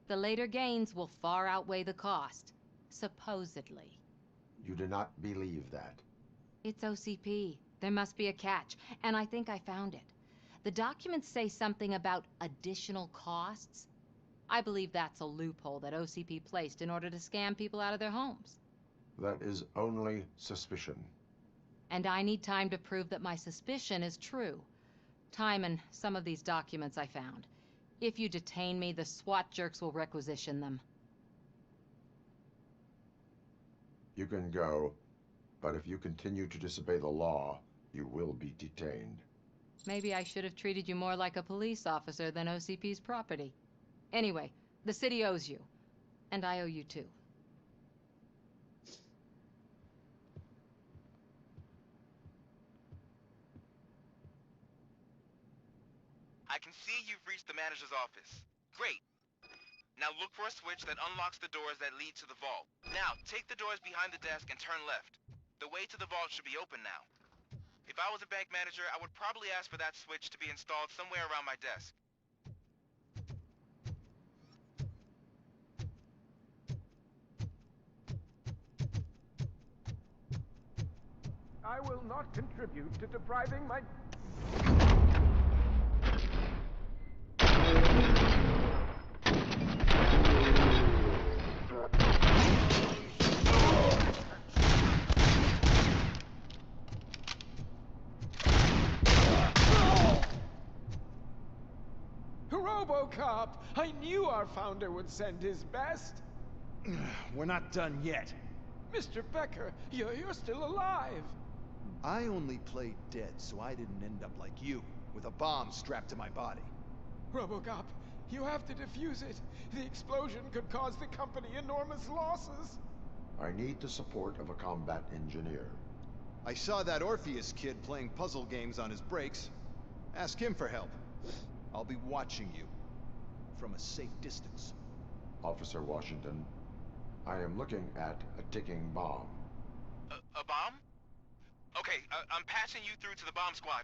The later gains will far outweigh the cost, supposedly. You do not believe that. It's OCP. There must be a catch, and I think I found it. The documents say something about additional costs. I believe that's a loophole that OCP placed in order to scam people out of their homes. That is only suspicion. And I need time to prove that my suspicion is true. Time and some of these documents I found. If you detain me, the SWAT jerks will requisition them. You can go, but if you continue to disobey the law, you will be detained. Maybe I should have treated you more like a police officer than OCP's property. Anyway, the city owes you. And I owe you too. I can see you've reached the manager's office. Great. Now look for a switch that unlocks the doors that lead to the vault. Now, take the doors behind the desk and turn left. The way to the vault should be open now. If I was a bank manager, I would probably ask for that switch to be installed somewhere around my desk. I will not contribute to depriving my... Robocop! I knew our founder would send his best. We're not done yet. Mr. Becker, you're still alive. I only played dead so I didn't end up like you, with a bomb strapped to my body. Robocop, you have to defuse it. The explosion could cause the company enormous losses. I need the support of a combat engineer. I saw that Orpheus kid playing puzzle games on his breaks. Ask him for help. I'll be watching you from a safe distance. Officer Washington, I am looking at a ticking bomb. A bomb? Okay, I'm passing you through to the bomb squad.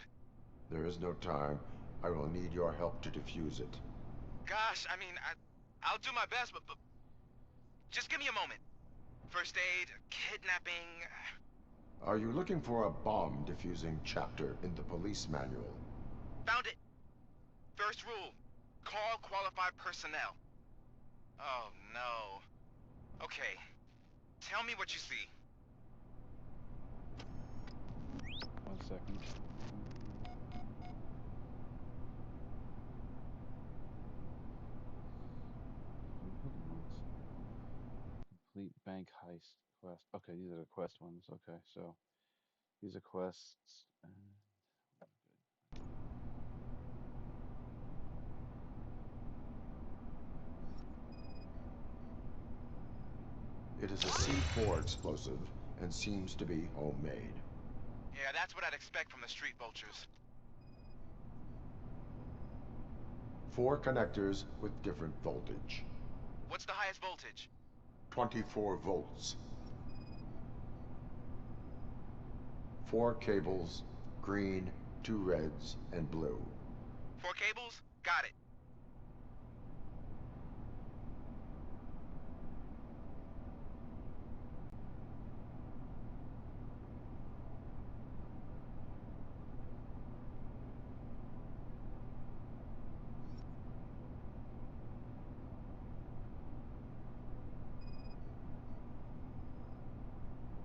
There is no time. I will need your help to defuse it. Gosh, I mean, I'll do my best, but just give me a moment. First aid, kidnapping... Are you looking for a bomb defusing chapter in the police manual? Found it! First rule, call qualified personnel. Oh, no. Okay, tell me what you see. 1 second. Complete bank heist quest. Okay, these are the quest ones. Okay, so these are quests. It is a C4 explosive and seems to be homemade. Yeah, that's what I'd expect from the street vultures. 4 connectors with different voltage. What's the highest voltage? 24 volts. 4 cables, green, 2 reds, and blue. 4 cables? Got it.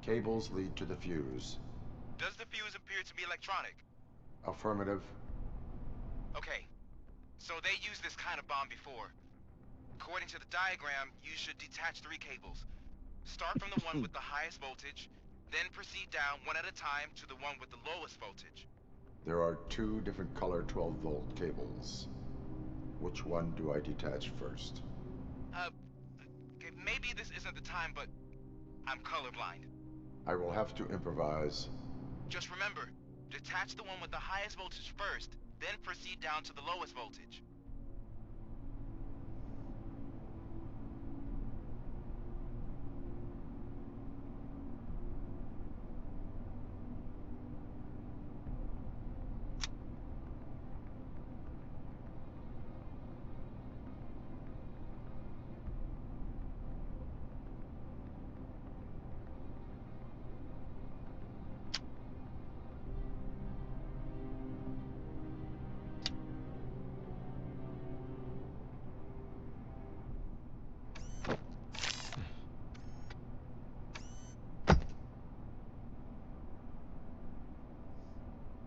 Cables lead to the fuse. Does the fuse appear to be electronic? Affirmative. Okay, so they used this kind of bomb before. According to the diagram, you should detach 3 cables. Start from the one with the highest voltage, then proceed down one at a time to the one with the lowest voltage. There are 2 different color 12-volt cables. Which one do I detach first? Okay, maybe this isn't the time, but I'm colorblind. I will have to improvise. Just remember, detach the one with the highest voltage first, then proceed down to the lowest voltage.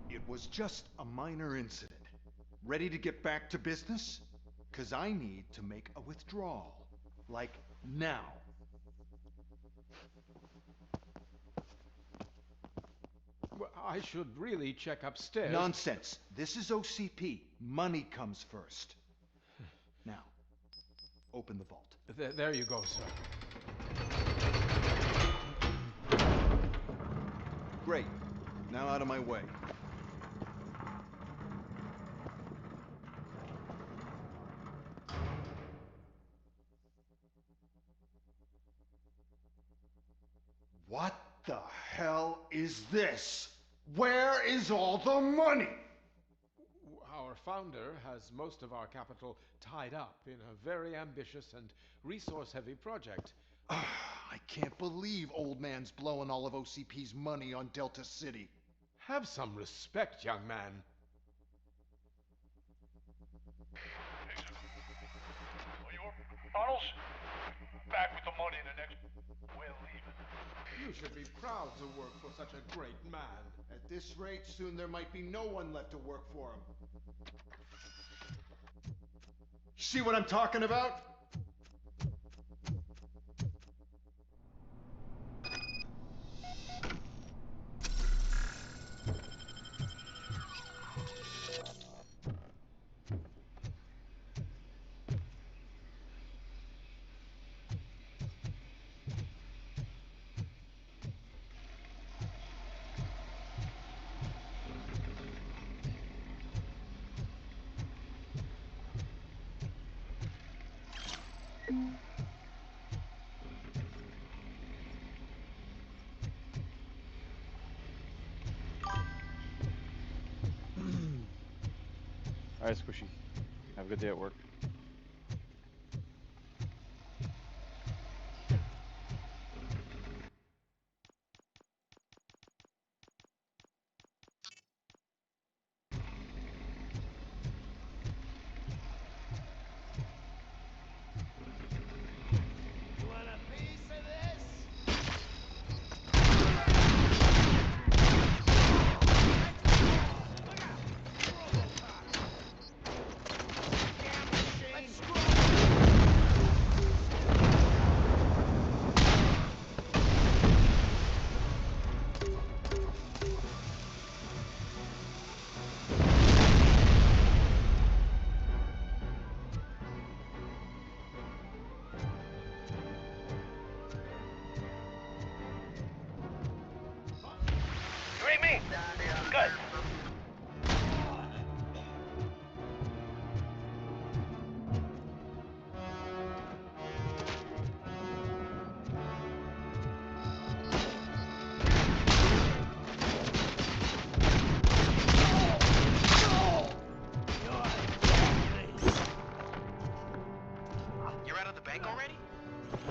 It was just a minor incident. Ready to get back to business? 'Cause I need to make a withdrawal. Like, now. Well, I should really check upstairs. Nonsense. This is OCP. Money comes first. Now, open the vault. There you go, sir. Great. Now out of my way. What the hell is this? Where is all the money? Our founder has most of our capital tied up in a very ambitious and resource-heavy project. I can't believe old man's blowing all of OCP's money on Delta City. Have some respect, young man. Bottles? Back with the money in the next... We're leaving. You should be proud to work for such a great man. At this rate, soon there might be no one left to work for him. See what I'm talking about? Alright, Squishy. Have a good day at work. You want a piece of this? Look out! Robocop! Damn machine! Let's You read me? Good. You're out of the bank already?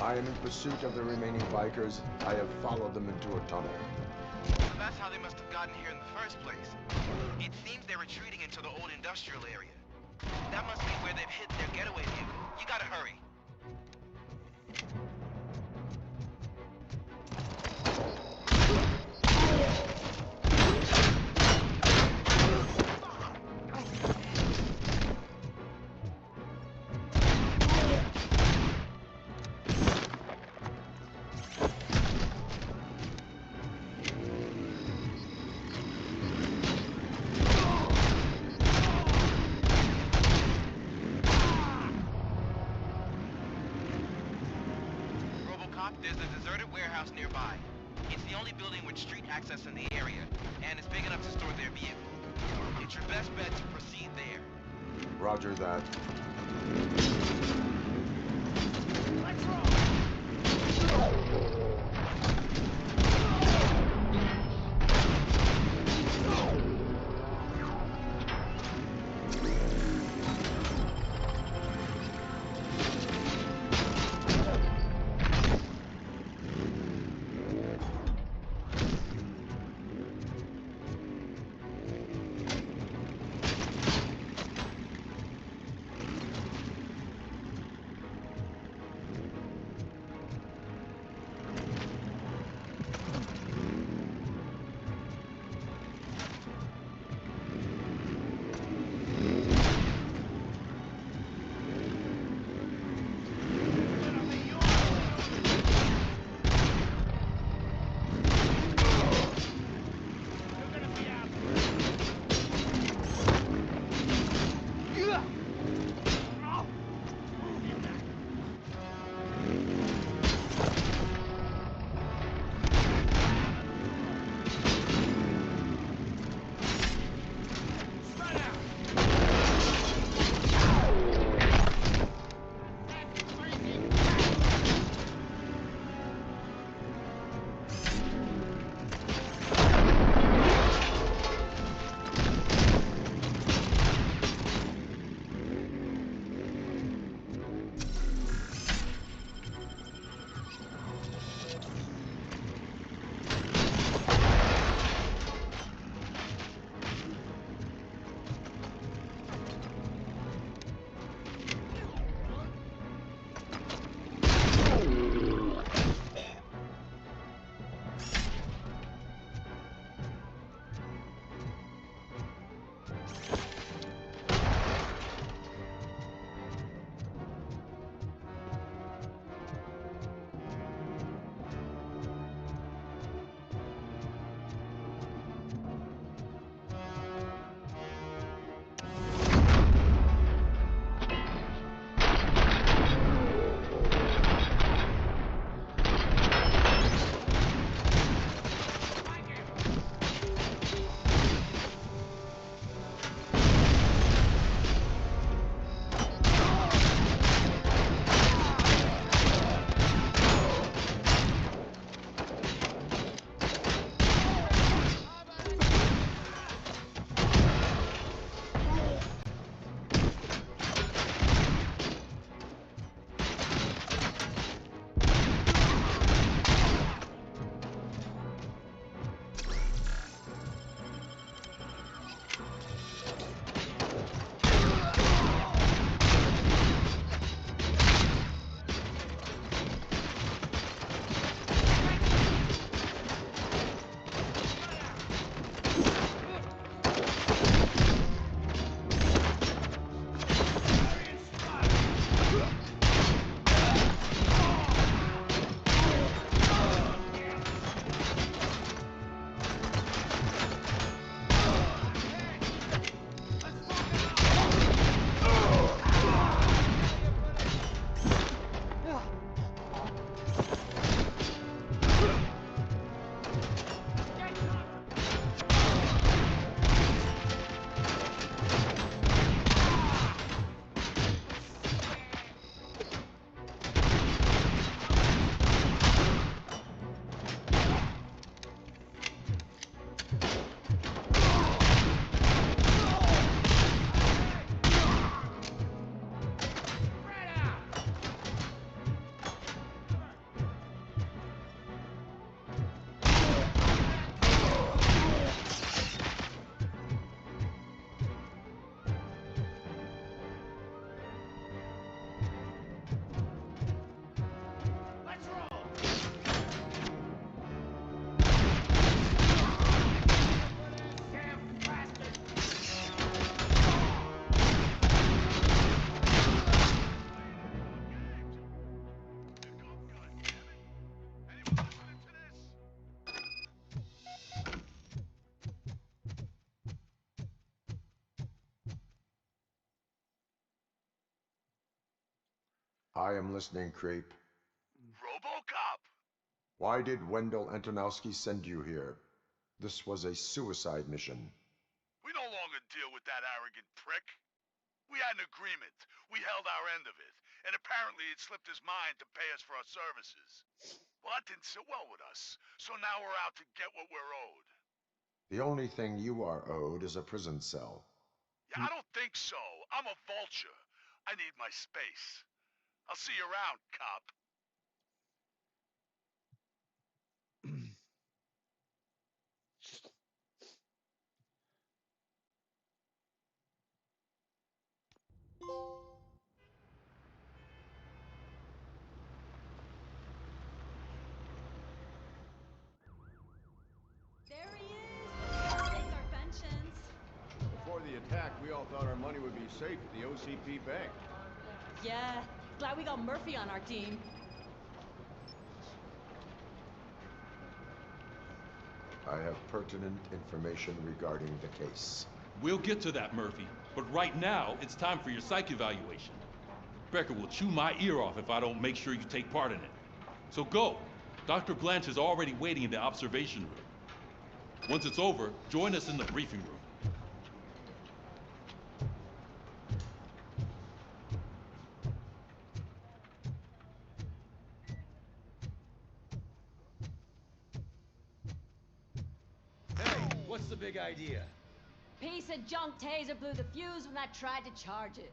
I am in pursuit of the remaining bikers. I have followed them into a tunnel. So that's how they must have gotten here in the first place. It seems they're retreating into the old industrial area. That must be where they've hidden their getaway vehicle. You gotta hurry. Robocop, there's a deserted warehouse nearby. It's the only building with street access in the area, and it's big enough to store their vehicle. It's your best bet to proceed there. Roger that. Let's roll! I am listening, Creep. Robocop! Why did Wendell Antonowski send you here? This was a suicide mission. We no longer deal with that arrogant prick. We had an agreement. We held our end of it. And apparently it slipped his mind to pay us for our services. Well, that didn't sit well with us. So now we're out to get what we're owed. The only thing you are owed is a prison cell. Yeah, I don't think so. I'm a vulture. I need my space. I'll see you around, cop. There he is! Let's take our pensions. Before the attack, we all thought our money would be safe at the OCP bank. Yeah, glad we got Murphy on our team. I have pertinent information regarding the case. We'll get to that, Murphy. But right now, it's time for your psych evaluation. Becker will chew my ear off if I don't make sure you take part in it. So go. Dr. Blanche is already waiting in the observation room. Once it's over, join us in the briefing room. Hey, what's the big idea? Piece of junk taser blew the fuse when I tried to charge it.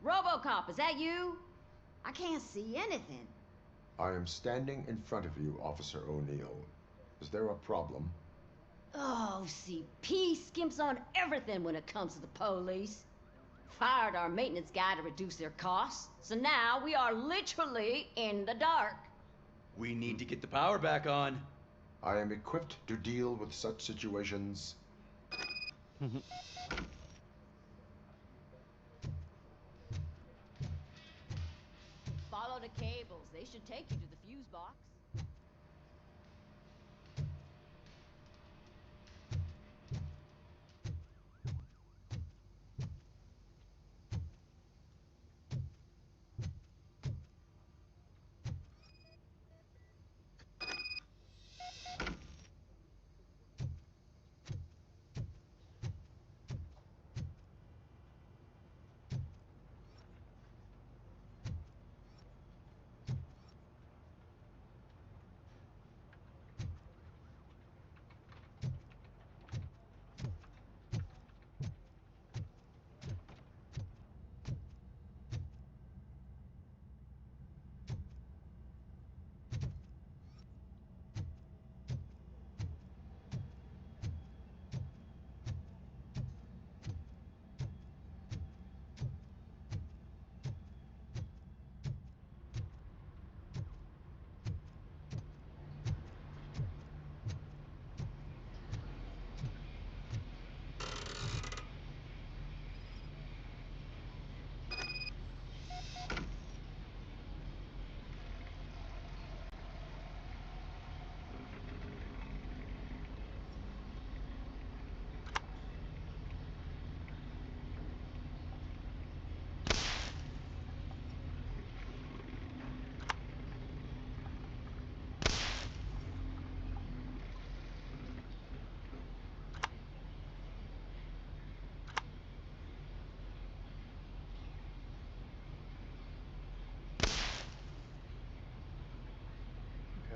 Robocop, is that you? I can't see anything. I am standing in front of you, Officer O'Neill. Is there a problem? Oh, CP skimps on everything when it comes to the police. Fired our maintenance guy to reduce their costs, so now we are literally in the dark. We need to get the power back on. I am equipped to deal with such situations. Follow the cables. They should take you to the fuse box.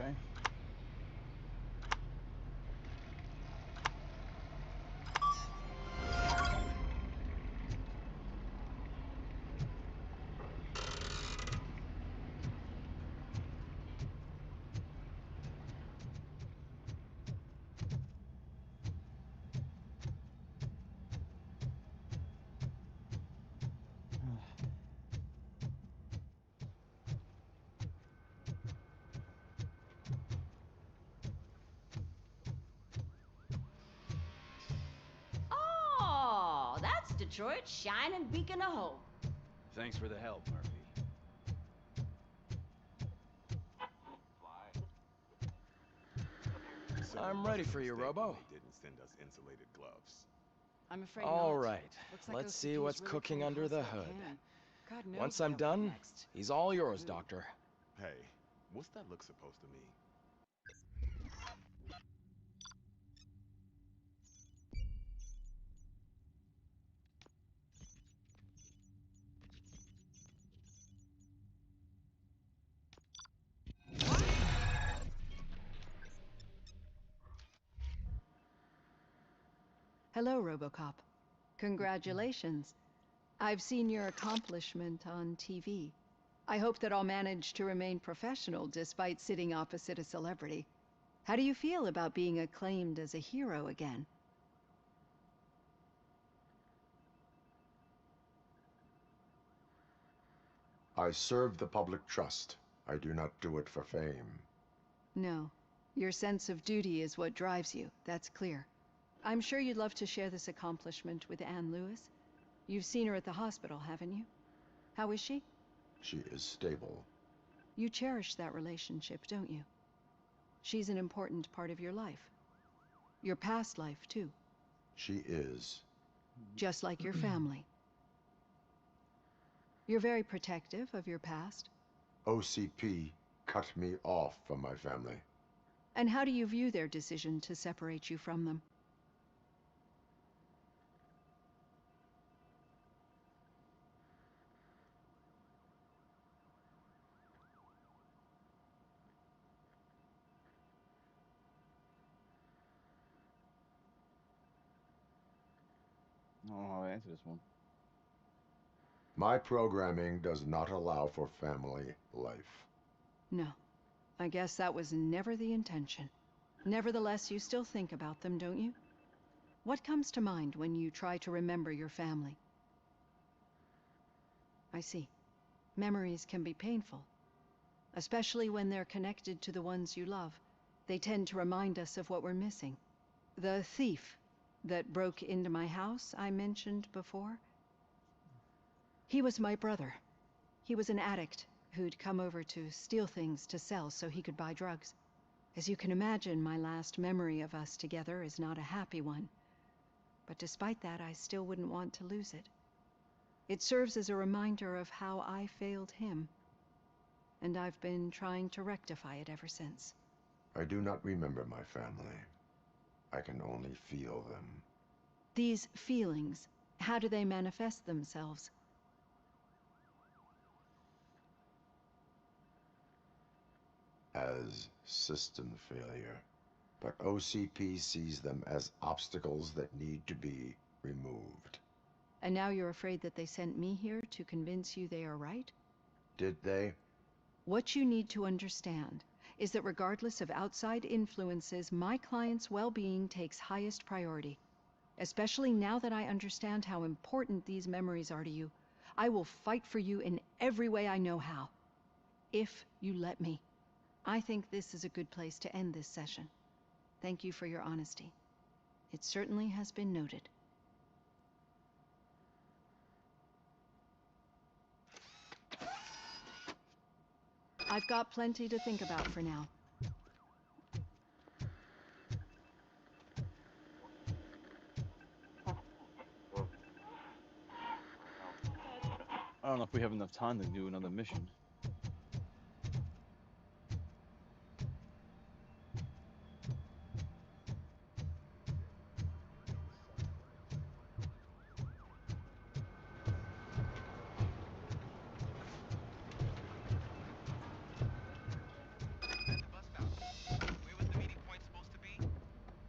Okay. Oh, that's Detroit's shining beacon of hope. Thanks for the help, Murphy. So I'm it ready wasn't a for you, mistake Robo. when they didn't send us insulated gloves. I'm afraid All not. right, Looks like let's OCP see is what's really cooking playing under the house like hood. can. God knows Once what I'm they'll put done, next. he's all yours, Doctor. Hey, what's that look supposed to mean? Hello, Robocop. Congratulations. I've seen your accomplishment on TV. I hope that I'll manage to remain professional despite sitting opposite a celebrity. How do you feel about being acclaimed as a hero again? I serve the public trust. I do not do it for fame. No. Your sense of duty is what drives you, that's clear. I'm sure you'd love to share this accomplishment with Anne Lewis. You've seen her at the hospital, haven't you? How is she? She is stable. You cherish that relationship, don't you? She's an important part of your life. Your past life, too. She is. Just like your family. You're very protective of your past. OCP cut me off from my family. And how do you view their decision to separate you from them? I don't know how to answer this one. My programming does not allow for family life. No. I guess that was never the intention. Nevertheless, you still think about them, don't you? What comes to mind when you try to remember your family? I see. Memories can be painful. Especially when they're connected to the ones you love. They tend to remind us of what we're missing. The thief that broke into my house I mentioned before? He was my brother. He was an addict who'd come over to steal things to sell so he could buy drugs. As you can imagine, my last memory of us together is not a happy one. But despite that, I still wouldn't want to lose it. It serves as a reminder of how I failed him. And I've been trying to rectify it ever since. I do not remember my family. I can only feel them. These feelings, how do they manifest themselves? As system failure. But OCP sees them as obstacles that need to be removed. And now you're afraid that they sent me here to convince you they are right? Did they? What you need to understand is that regardless of outside influences, my client's well-being takes highest priority. Especially now that I understand how important these memories are to you, I will fight for you in every way I know how. If you let me. I think this is a good place to end this session. Thank you for your honesty. It certainly has been noted. I've got plenty to think about for now. I don't know if we have enough time to do another mission.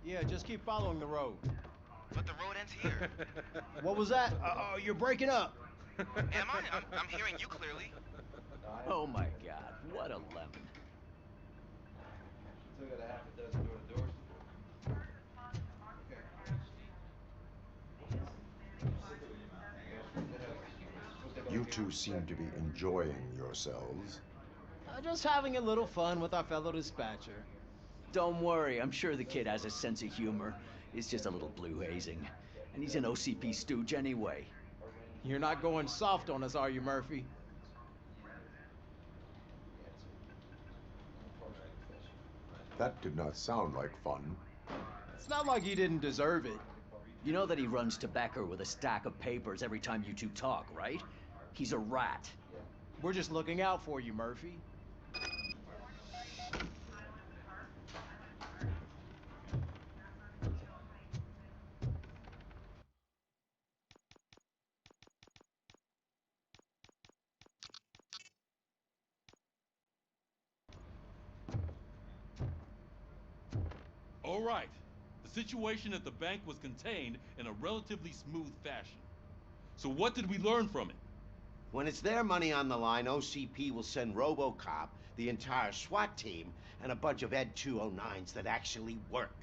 Yeah, just keep following the road. But the road ends here. What was that? You're breaking up. Am I? I'm hearing you clearly. Oh my god, what a lemon. Still got a half a dozen door-to-doors to do. You two seem to be enjoying yourselves. Just having a little fun with our fellow dispatcher. Don't worry, I'm sure the kid has a sense of humor. It's just a little blue hazing. And he's an OCP stooge anyway. You're not going soft on us, are you, Murphy? That did not sound like fun. It's not like he didn't deserve it. You know that he runs to Becker with a stack of papers every time you two talk, right? He's a rat. We're just looking out for you, Murphy. All right. The situation at the bank was contained in a relatively smooth fashion. So what did we learn from it? When it's their money on the line, OCP will send Robocop, the entire SWAT team, and a bunch of Ed 209s that actually work.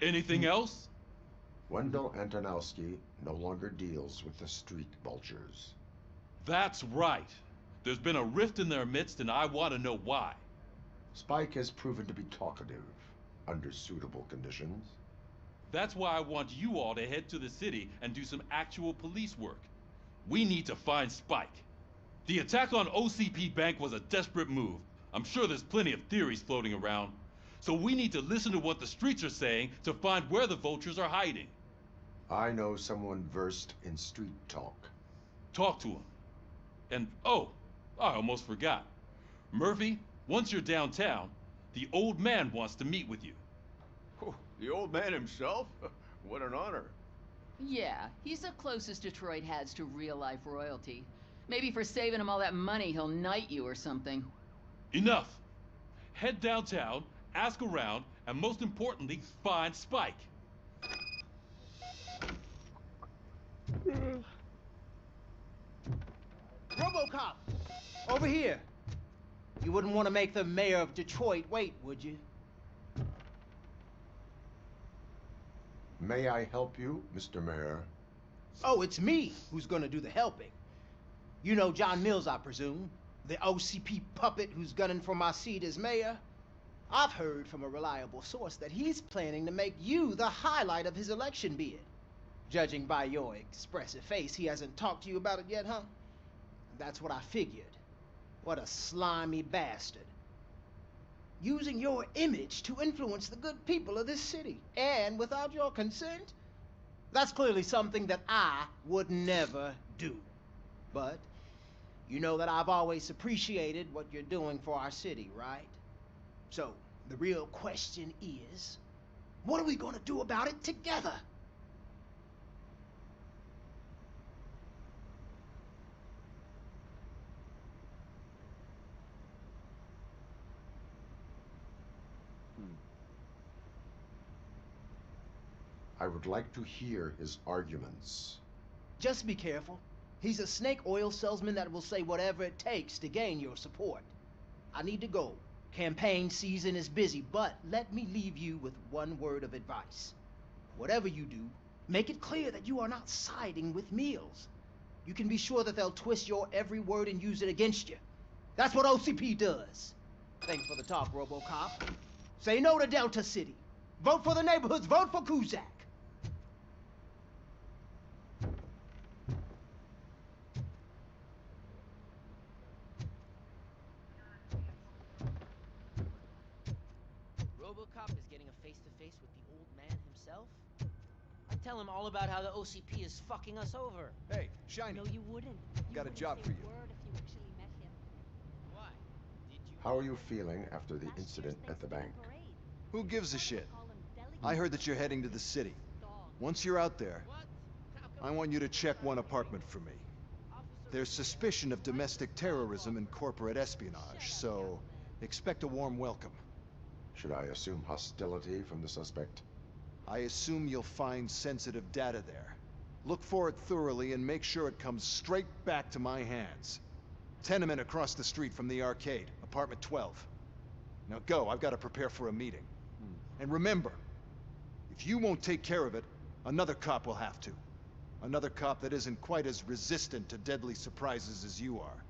Anything else? Wendell Antonowski no longer deals with the street vultures. That's right. There's been a rift in their midst, and I want to know why. Spike has proven to be talkative, under suitable conditions. That's why I want you all to head to the city and do some actual police work. We need to find Spike. The attack on OCP Bank was a desperate move. I'm sure there's plenty of theories floating around. So we need to listen to what the streets are saying to find where the vultures are hiding. I know someone versed in street talk. Talk to him. And, oh, I almost forgot. Murphy, once you're downtown, the old man wants to meet with you. Oh, the old man himself? What an honor. Yeah, he's the closest Detroit has to real-life royalty. Maybe for saving him all that money, he'll knight you or something. Enough. Head downtown, ask around, and most importantly, find Spike. Robocop! Over here! You wouldn't want to make the mayor of Detroit wait, would you? May I help you, Mr. Mayor? Oh, it's me who's gonna do the helping. You know John Mills, I presume? The OCP puppet who's gunning for my seat as mayor? I've heard from a reliable source that he's planning to make you the highlight of his election bid. Judging by your expressive face, he hasn't talked to you about it yet, huh? That's what I figured. What a slimy bastard. Using your image to influence the good people of this city, and without your consent? That's clearly something that I would never do. But you know that I've always appreciated what you're doing for our city, right? So, the real question is, what are we gonna do about it together? I would like to hear his arguments. Just be careful. He's a snake oil salesman that will say whatever it takes to gain your support. I need to go. Campaign season is busy, but let me leave you with one word of advice. Whatever you do, make it clear that you are not siding with Mills. You can be sure that they'll twist your every word and use it against you. That's what OCP does. Thanks for the talk, Robocop. Say no to Delta City. Vote for the neighborhoods. Vote for Kuzak. Robocop is getting a face-to-face with the old man himself? I'd tell him all about how the OCP is fucking us over. Hey, Shiny. No, you wouldn't. Got a job for you. Why? Did you... How are you feeling after the incident at the bank? Who gives a shit? I heard that you're heading to the city. Once you're out there, I want you to check one apartment for me. There's suspicion of domestic terrorism and corporate espionage, so expect a warm welcome. Should I assume hostility from the suspect? I assume you'll find sensitive data there. Look for it thoroughly and make sure it comes straight back to my hands. Tenement across the street from the arcade, apartment 12. Now go, I've got to prepare for a meeting. And remember, if you won't take care of it, another cop will have to. Another cop that isn't quite as resistant to deadly surprises as you are.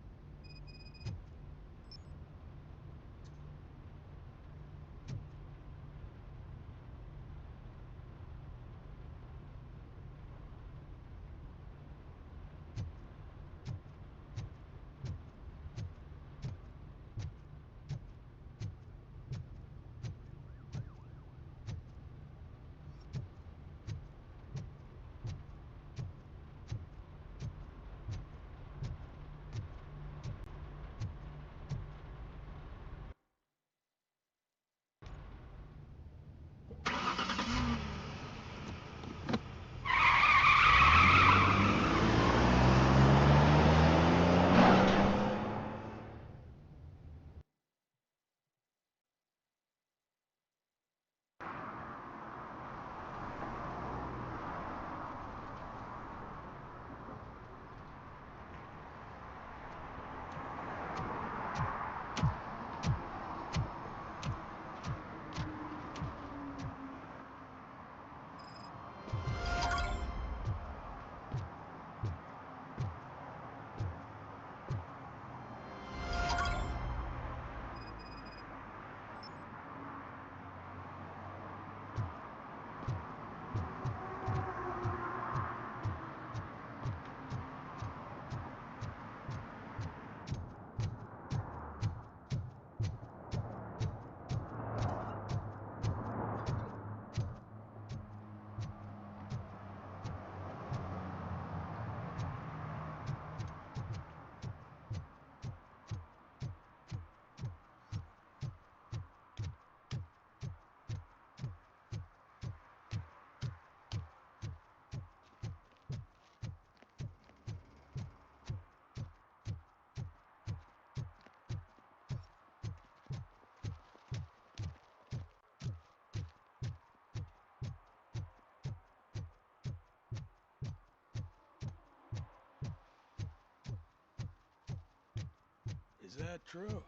that true?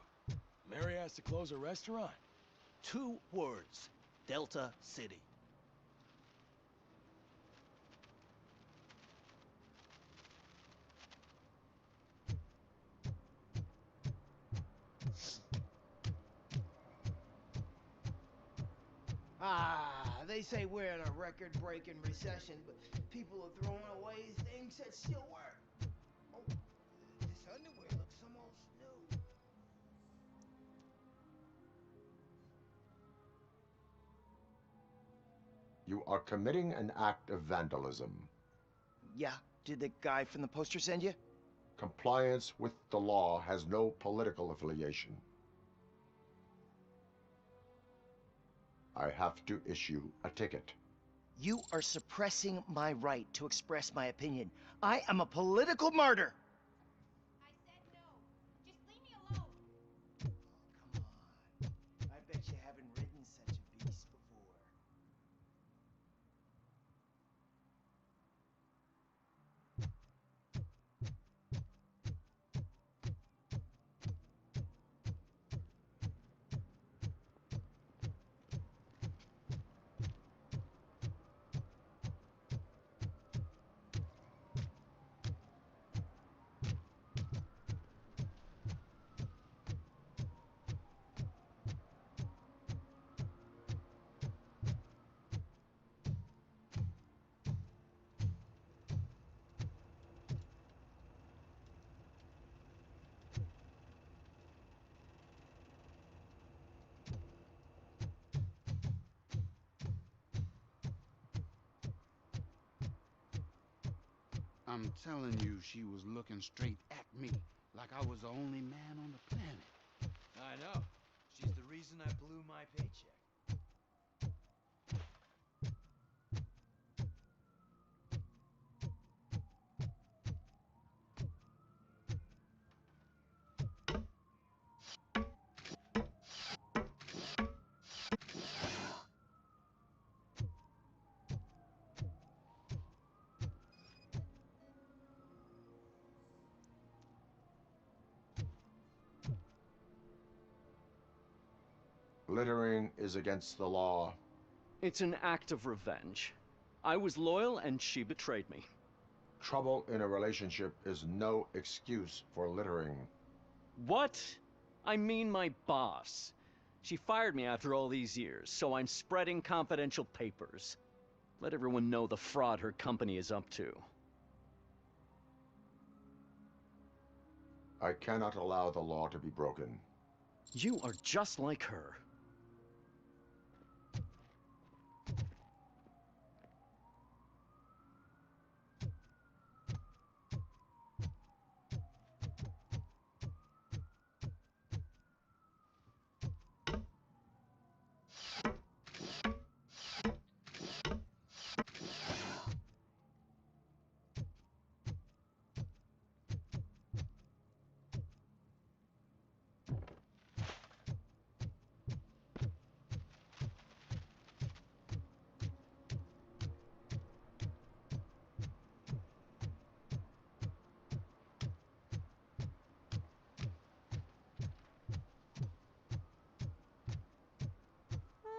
Mary has to close a restaurant? 2 words. Delta City. They say we're in a record-breaking recession, but people are throwing away things that still work. Oh, this underwear looks almost new. You are committing an act of vandalism. Yeah, did the guy from the poster send you? Compliance with the law has no political affiliation. I have to issue a ticket. You are suppressing my right to express my opinion. I am a political martyr! I said no. Just leave me alone. Oh, come on. I bet you haven't ridden such a beast before. I'm telling you, she was looking straight at me, like I was the only man on the planet. I know. She's the reason I blew my paycheck. Littering is against the law. It's an act of revenge. I was loyal and she betrayed me. Trouble in a relationship is no excuse for littering. What? I mean my boss. She fired me after all these years, so I'm spreading confidential papers. Let everyone know the fraud her company is up to. I cannot allow the law to be broken. You are just like her.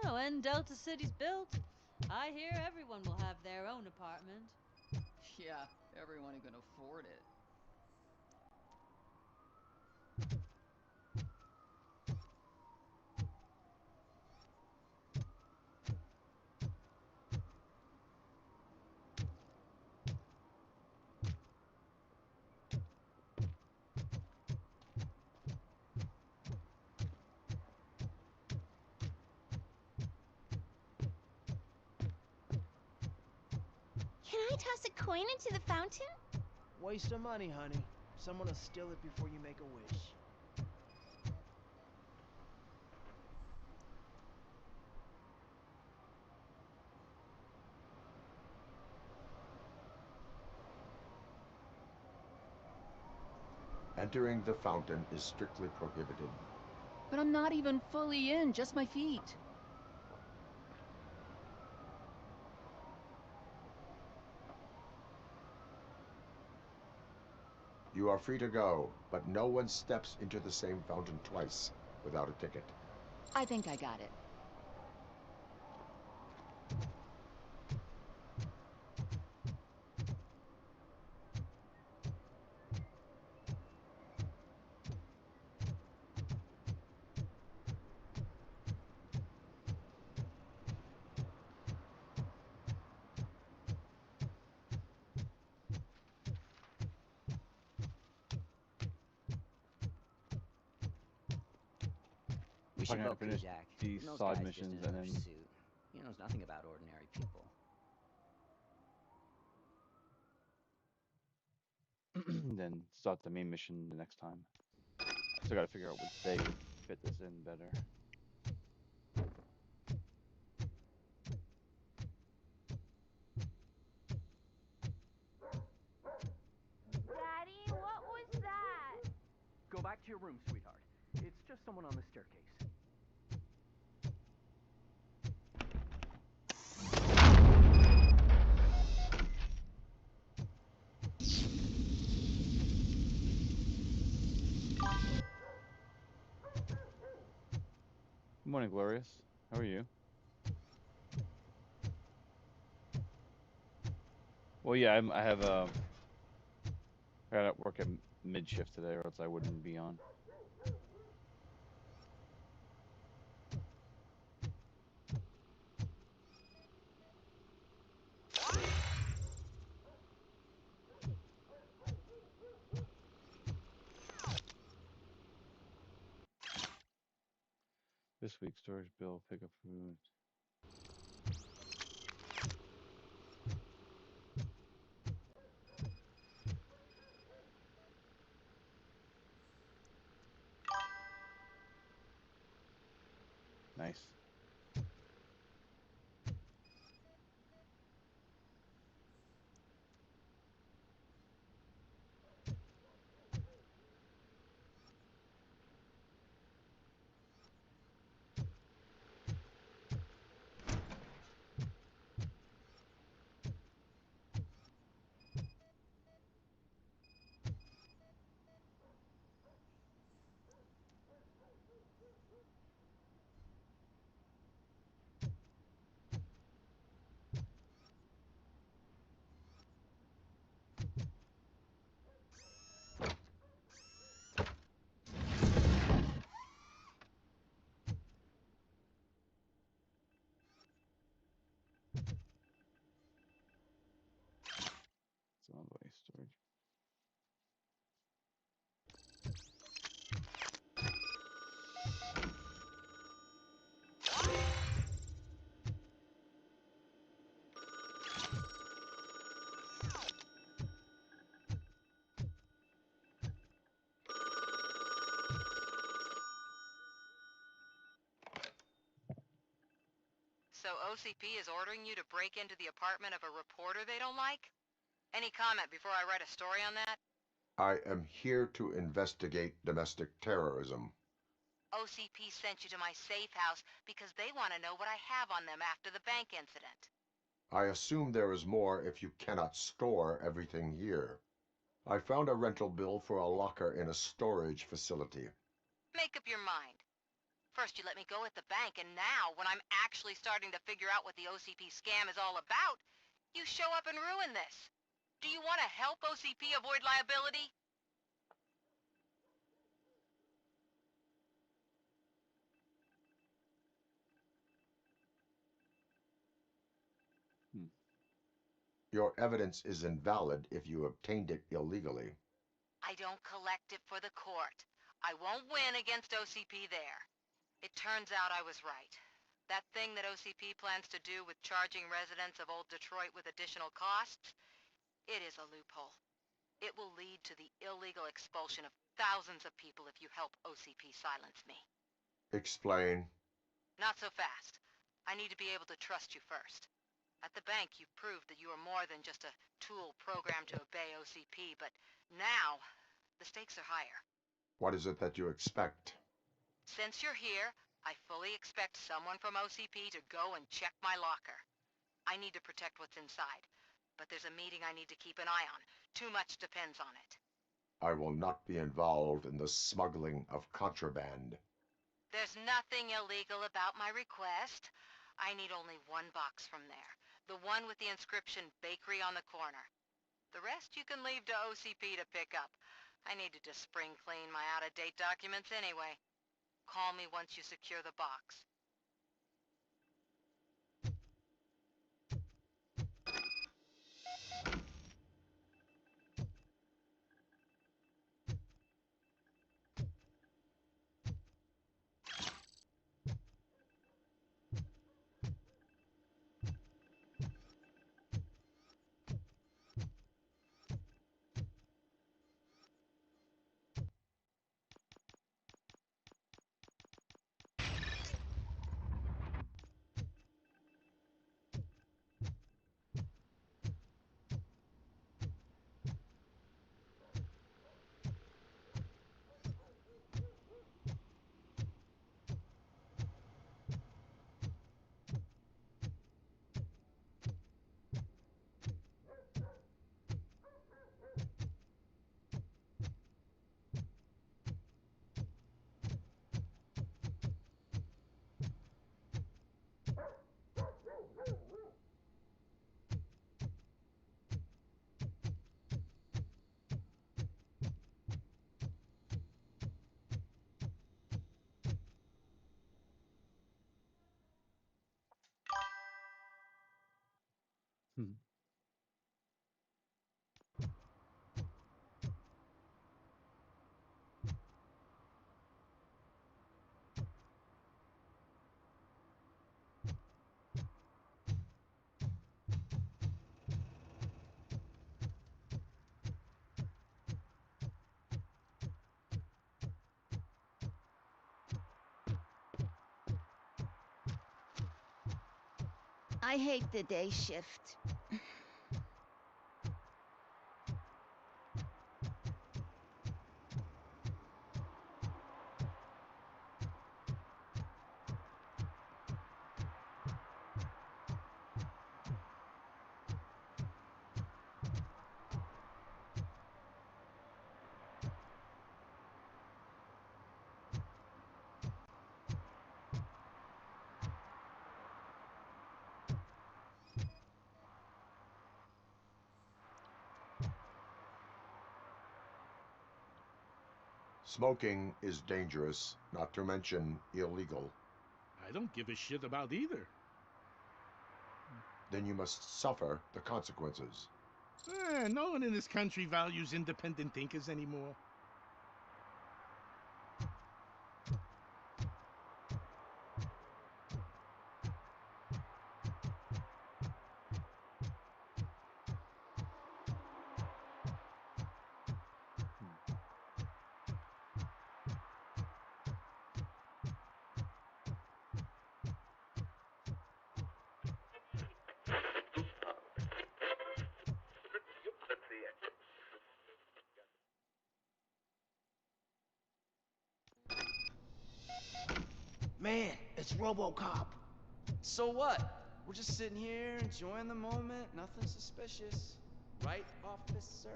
Oh, when Delta City's built, I hear everyone will have their own apartment. Yeah, everyone who can afford it. Can I toss a coin into the fountain? Waste of money, honey. Someone will steal it before you make a wish. Entering the fountain is strictly prohibited. But I'm not even fully in, just my feet. You are free to go, but no one steps into the same fountain twice without a ticket. I think I got it. We should Probably gonna vote finish Kujak. these Those side guy's just missions in and another then suit. He knows nothing about ordinary people. then start the main mission the next time. I still gotta figure out which day would fit this in better. Daddy, what was that? Go back to your room, sweetheart. It's just someone on the staircase. Good morning, Glorious. How are you? Well, yeah, I have I gotta work at mid shift today, or else I wouldn't be on. This week's storage bill, pick up food. Nice. Somebody storage. So OCP is ordering you to break into the apartment of a reporter they don't like? Any comment before I write a story on that? I am here to investigate domestic terrorism. OCP sent you to my safe house because they want to know what I have on them after the bank incident. I assume there is more if you cannot store everything here. I found a rental bill for a locker in a storage facility. Make up your mind. First you let me go at the bank, and now, when I'm actually starting to figure out what the OCP scam is all about, you show up and ruin this. Do you want to help OCP avoid liability? Your evidence is invalid if you obtained it illegally. I don't collect it for the court. I won't win against OCP there. It turns out I was right. That thing that OCP plans to do with charging residents of Old Detroit with additional costs, it is a loophole. It will lead to the illegal expulsion of thousands of people if you help OCP silence me. Explain. Not so fast. I need to be able to trust you first. At the bank, you've proved that you are more than just a tool programmed to obey OCP, but now, the stakes are higher. What is it that you expect? Since you're here, I fully expect someone from OCP to go and check my locker. I need to protect what's inside, but there's a meeting I need to keep an eye on. Too much depends on it. I will not be involved in the smuggling of contraband. There's nothing illegal about my request. I need only one box from there. The one with the inscription Bakery on the corner. The rest you can leave to OCP to pick up. I need to just spring clean my out-of-date documents anyway. Call me once you secure the box. I hate the day shift. Smoking is dangerous, not to mention illegal. I don't give a shit about either. Then you must suffer the consequences. No one in this country values independent thinkers anymore. Man, it's Robocop. So what? We're just sitting here enjoying the moment, nothing suspicious. Right, officer?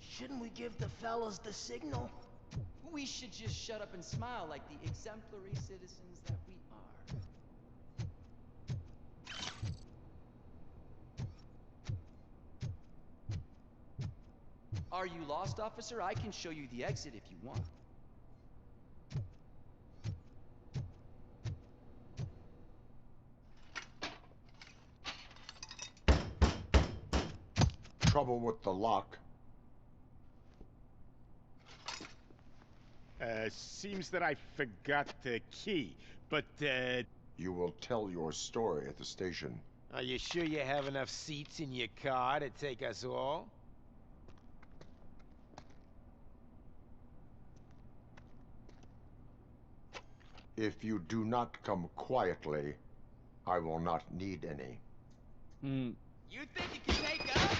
Shouldn't we give the fellas the signal? We should just shut up and smile like the exemplary citizens that we are. Are you lost, officer? I can show you the exit if you want. Trouble with the lock. Seems that I forgot the key, but, You will tell your story at the station. Are you sure you have enough seats in your car to take us all? If you do not come quietly, I will not need any. You think you can take us?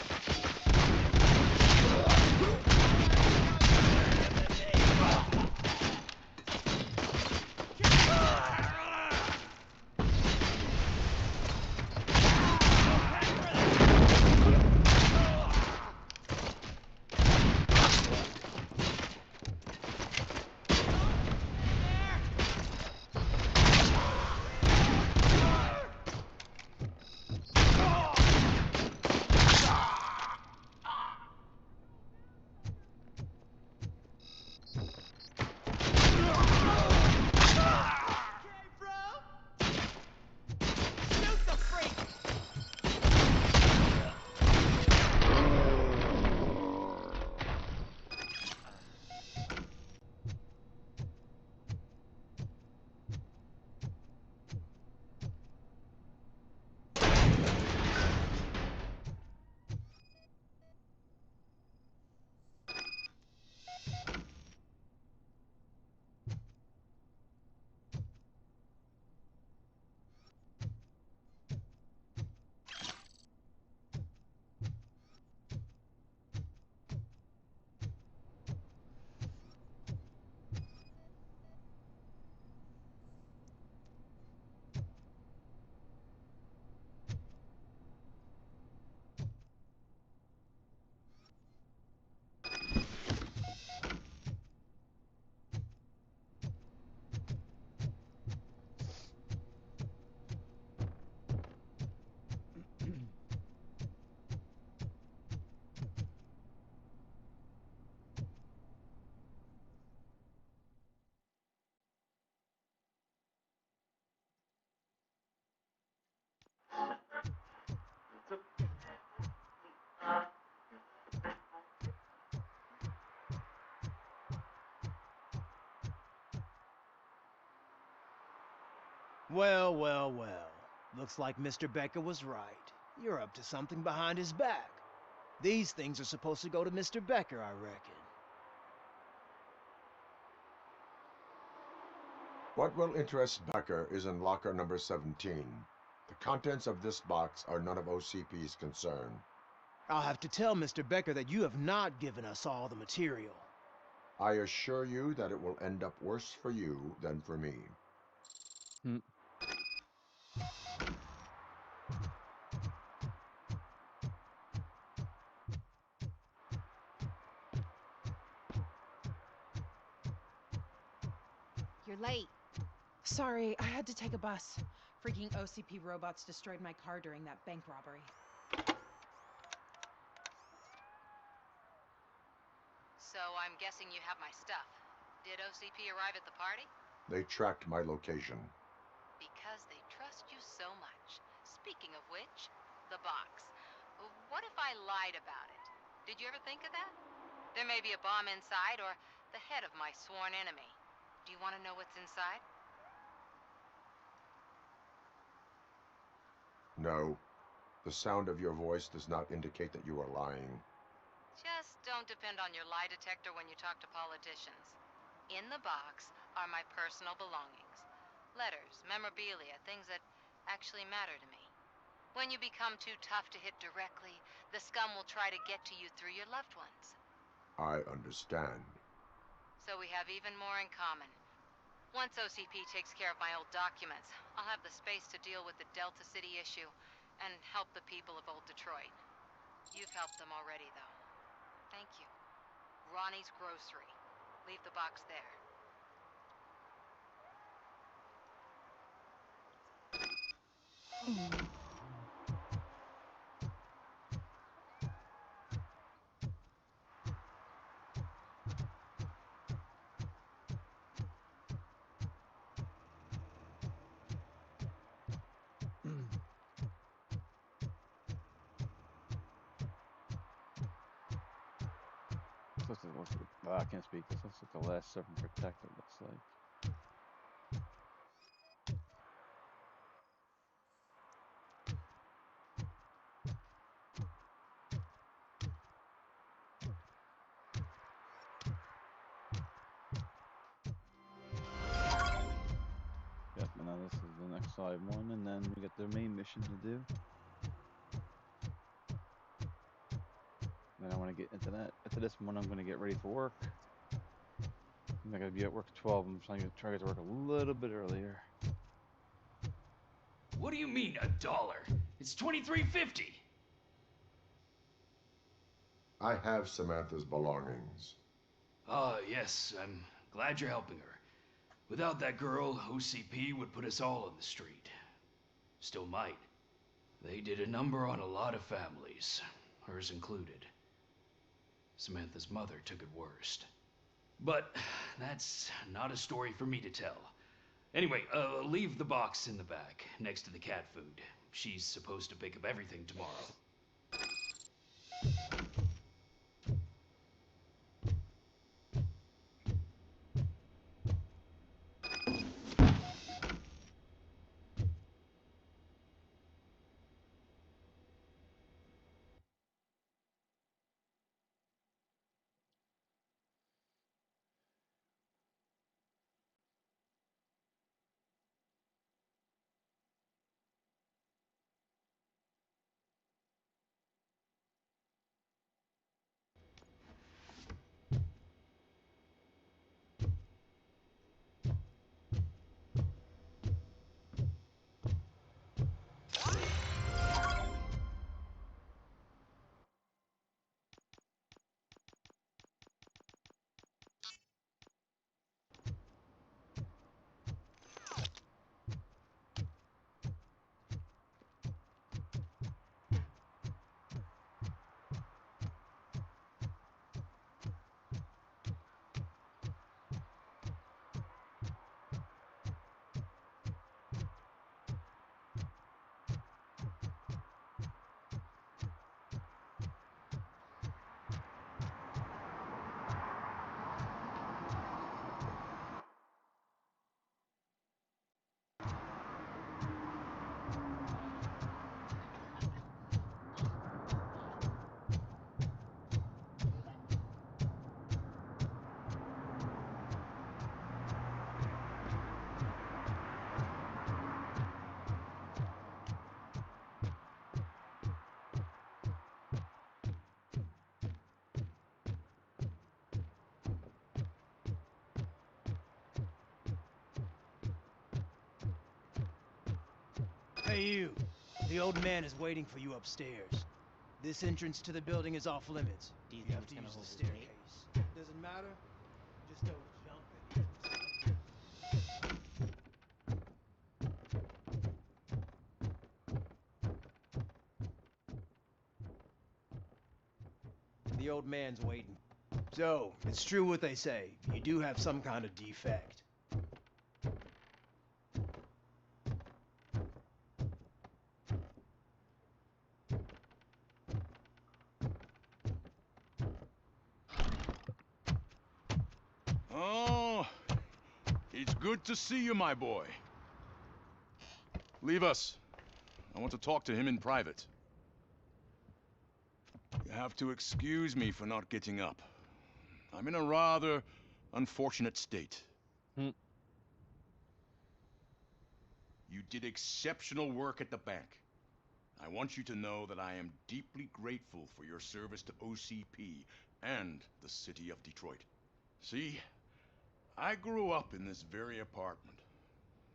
Well, well, well. Looks like Mr. Becker was right. You're up to something behind his back. These things are supposed to go to Mr. Becker, I reckon. What will interest Becker is in locker number 17. The contents of this box are none of OCP's concern. I'll have to tell Mr. Becker that you have not given us all the material. I assure you that it will end up worse for you than for me. You're late. Sorry, I had to take a bus. Freaking OCP robots destroyed my car during that bank robbery. So I'm guessing you have my stuff. Did OCP arrive at the party? They tracked my location. Because they trust you so much. Speaking of which, the box. What if I lied about it? Did you ever think of that? There may be a bomb inside or the head of my sworn enemy. Do you want to know what's inside? No. The sound of your voice does not indicate that you are lying. Just don't depend on your lie detector when you talk to politicians. In the box are my personal belongings. Letters, memorabilia, things that actually matter to me. When you become too tough to hit directly, the scum will try to get to you through your loved ones. I understand. So we have even more in common. Once OCP takes care of my old documents, I'll have the space to deal with the Delta City issue and help the people of Old Detroit. You've helped them already, though. Thank you. Ronnie's Grocery. Leave the box there. I can't speak. This looks like the last servant protector, looks like. Yep, and now this is the next side one, and then we get the main mission to do. Then I want to get into that. After this one, I'm going to get ready for work. I'm not going to be at work at 12. I'm trying to get to work a little bit earlier. What do you mean, $1? It's $23.50. I have Samantha's belongings. Ah, yes, I'm glad you're helping her. Without that girl, OCP would put us all on the street. Still might. They did a number on a lot of families, hers included. Samantha's mother took it worst. But that's not a story for me to tell. Anyway, leave the box in the back, next to the cat food. She's supposed to pick up everything tomorrow. Hey, you. The old man is waiting for you upstairs. This entrance to the building is off limits. Do you You think have it's to gonna use the hold his weight? staircase. Doesn't matter. Just don't jump it. The old man's waiting. So, it's true what they say. You do have some kind of defect. Oh, it's good to see you, my boy. Leave us. I want to talk to him in private. You have to excuse me for not getting up. I'm in a rather unfortunate state. You did exceptional work at the bank. I want you to know that I am deeply grateful for your service to OCP and the city of Detroit. See, I grew up in this very apartment,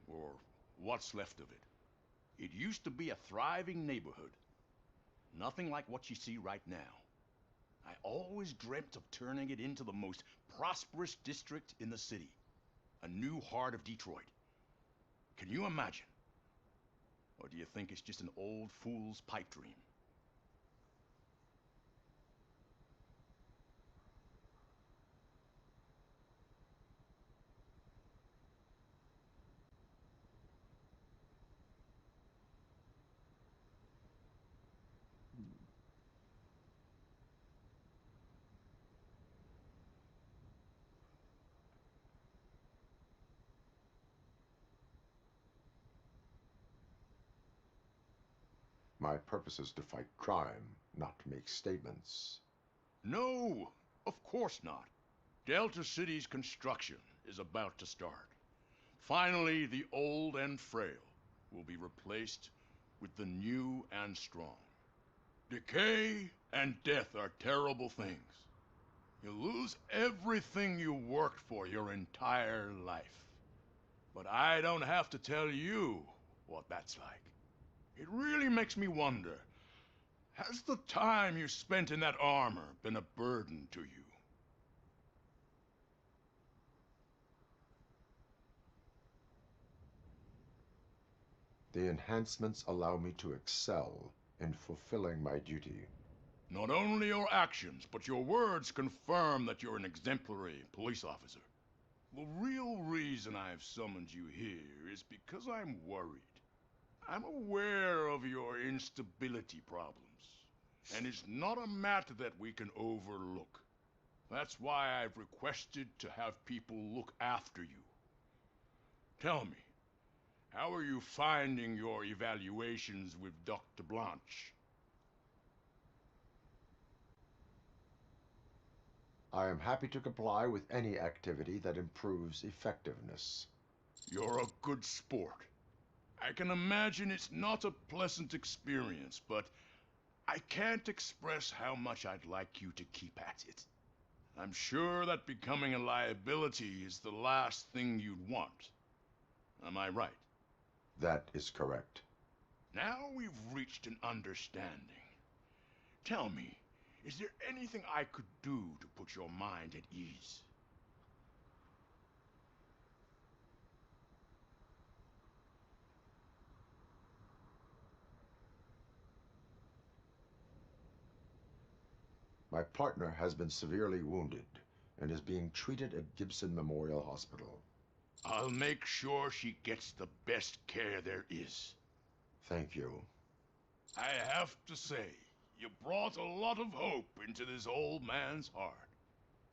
or what's left of it. It used to be a thriving neighborhood. Nothing like what you see right now. I always dreamt of turning it into the most prosperous district in the city. A new heart of Detroit. Can you imagine? Or do you think it's just an old fool's pipe dream? My purpose is to fight crime, not to make statements. No, of course not. Delta City's construction is about to start. Finally, the old and frail will be replaced with the new and strong. Decay and death are terrible things. You lose everything you worked for your entire life. But I don't have to tell you what that's like. It really makes me wonder, has the time you spent in that armor been a burden to you? The enhancements allow me to excel in fulfilling my duty. Not only your actions, but your words confirm that you're an exemplary police officer. The real reason I've summoned you here is because I'm worried. I'm aware of your instability problems, and it's not a matter that we can overlook. That's why I've requested to have people look after you. Tell me, how are you finding your evaluations with Dr. Blanche? I am happy to comply with any activity that improves effectiveness. You're a good sport. I can imagine it's not a pleasant experience, but I can't express how much I'd like you to keep at it. I'm sure that becoming a liability is the last thing you'd want. Am I right? That is correct. Now we've reached an understanding. Tell me, is there anything I could do to put your mind at ease? My partner has been severely wounded and is being treated at Gibson Memorial Hospital. I'll make sure she gets the best care there is. Thank you. I have to say, you brought a lot of hope into this old man's heart.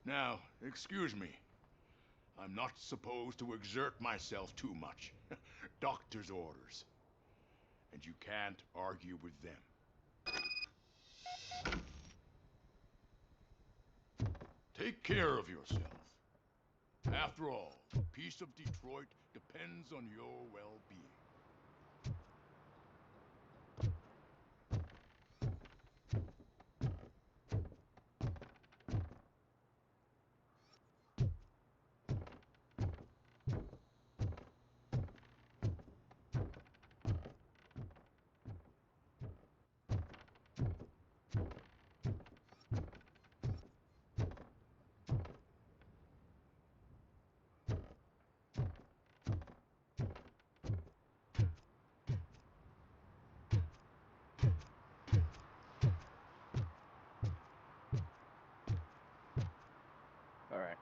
Now, excuse me. I'm not supposed to exert myself too much. Doctor's orders. And you can't argue with them. Take care of yourself. After all, the peace of Detroit depends on your well-being. right.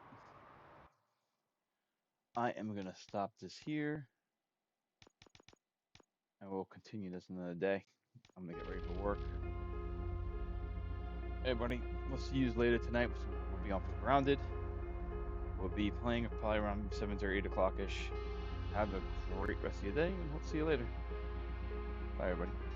I am gonna stop this here, and we'll continue this another day. I'm gonna get ready for work. Hey, everybody, we'll see you later tonight. We'll be on for Grounded. We'll be playing probably around 7 or 8 o'clock ish. Have a great rest of your day, and we'll see you later. Bye, everybody.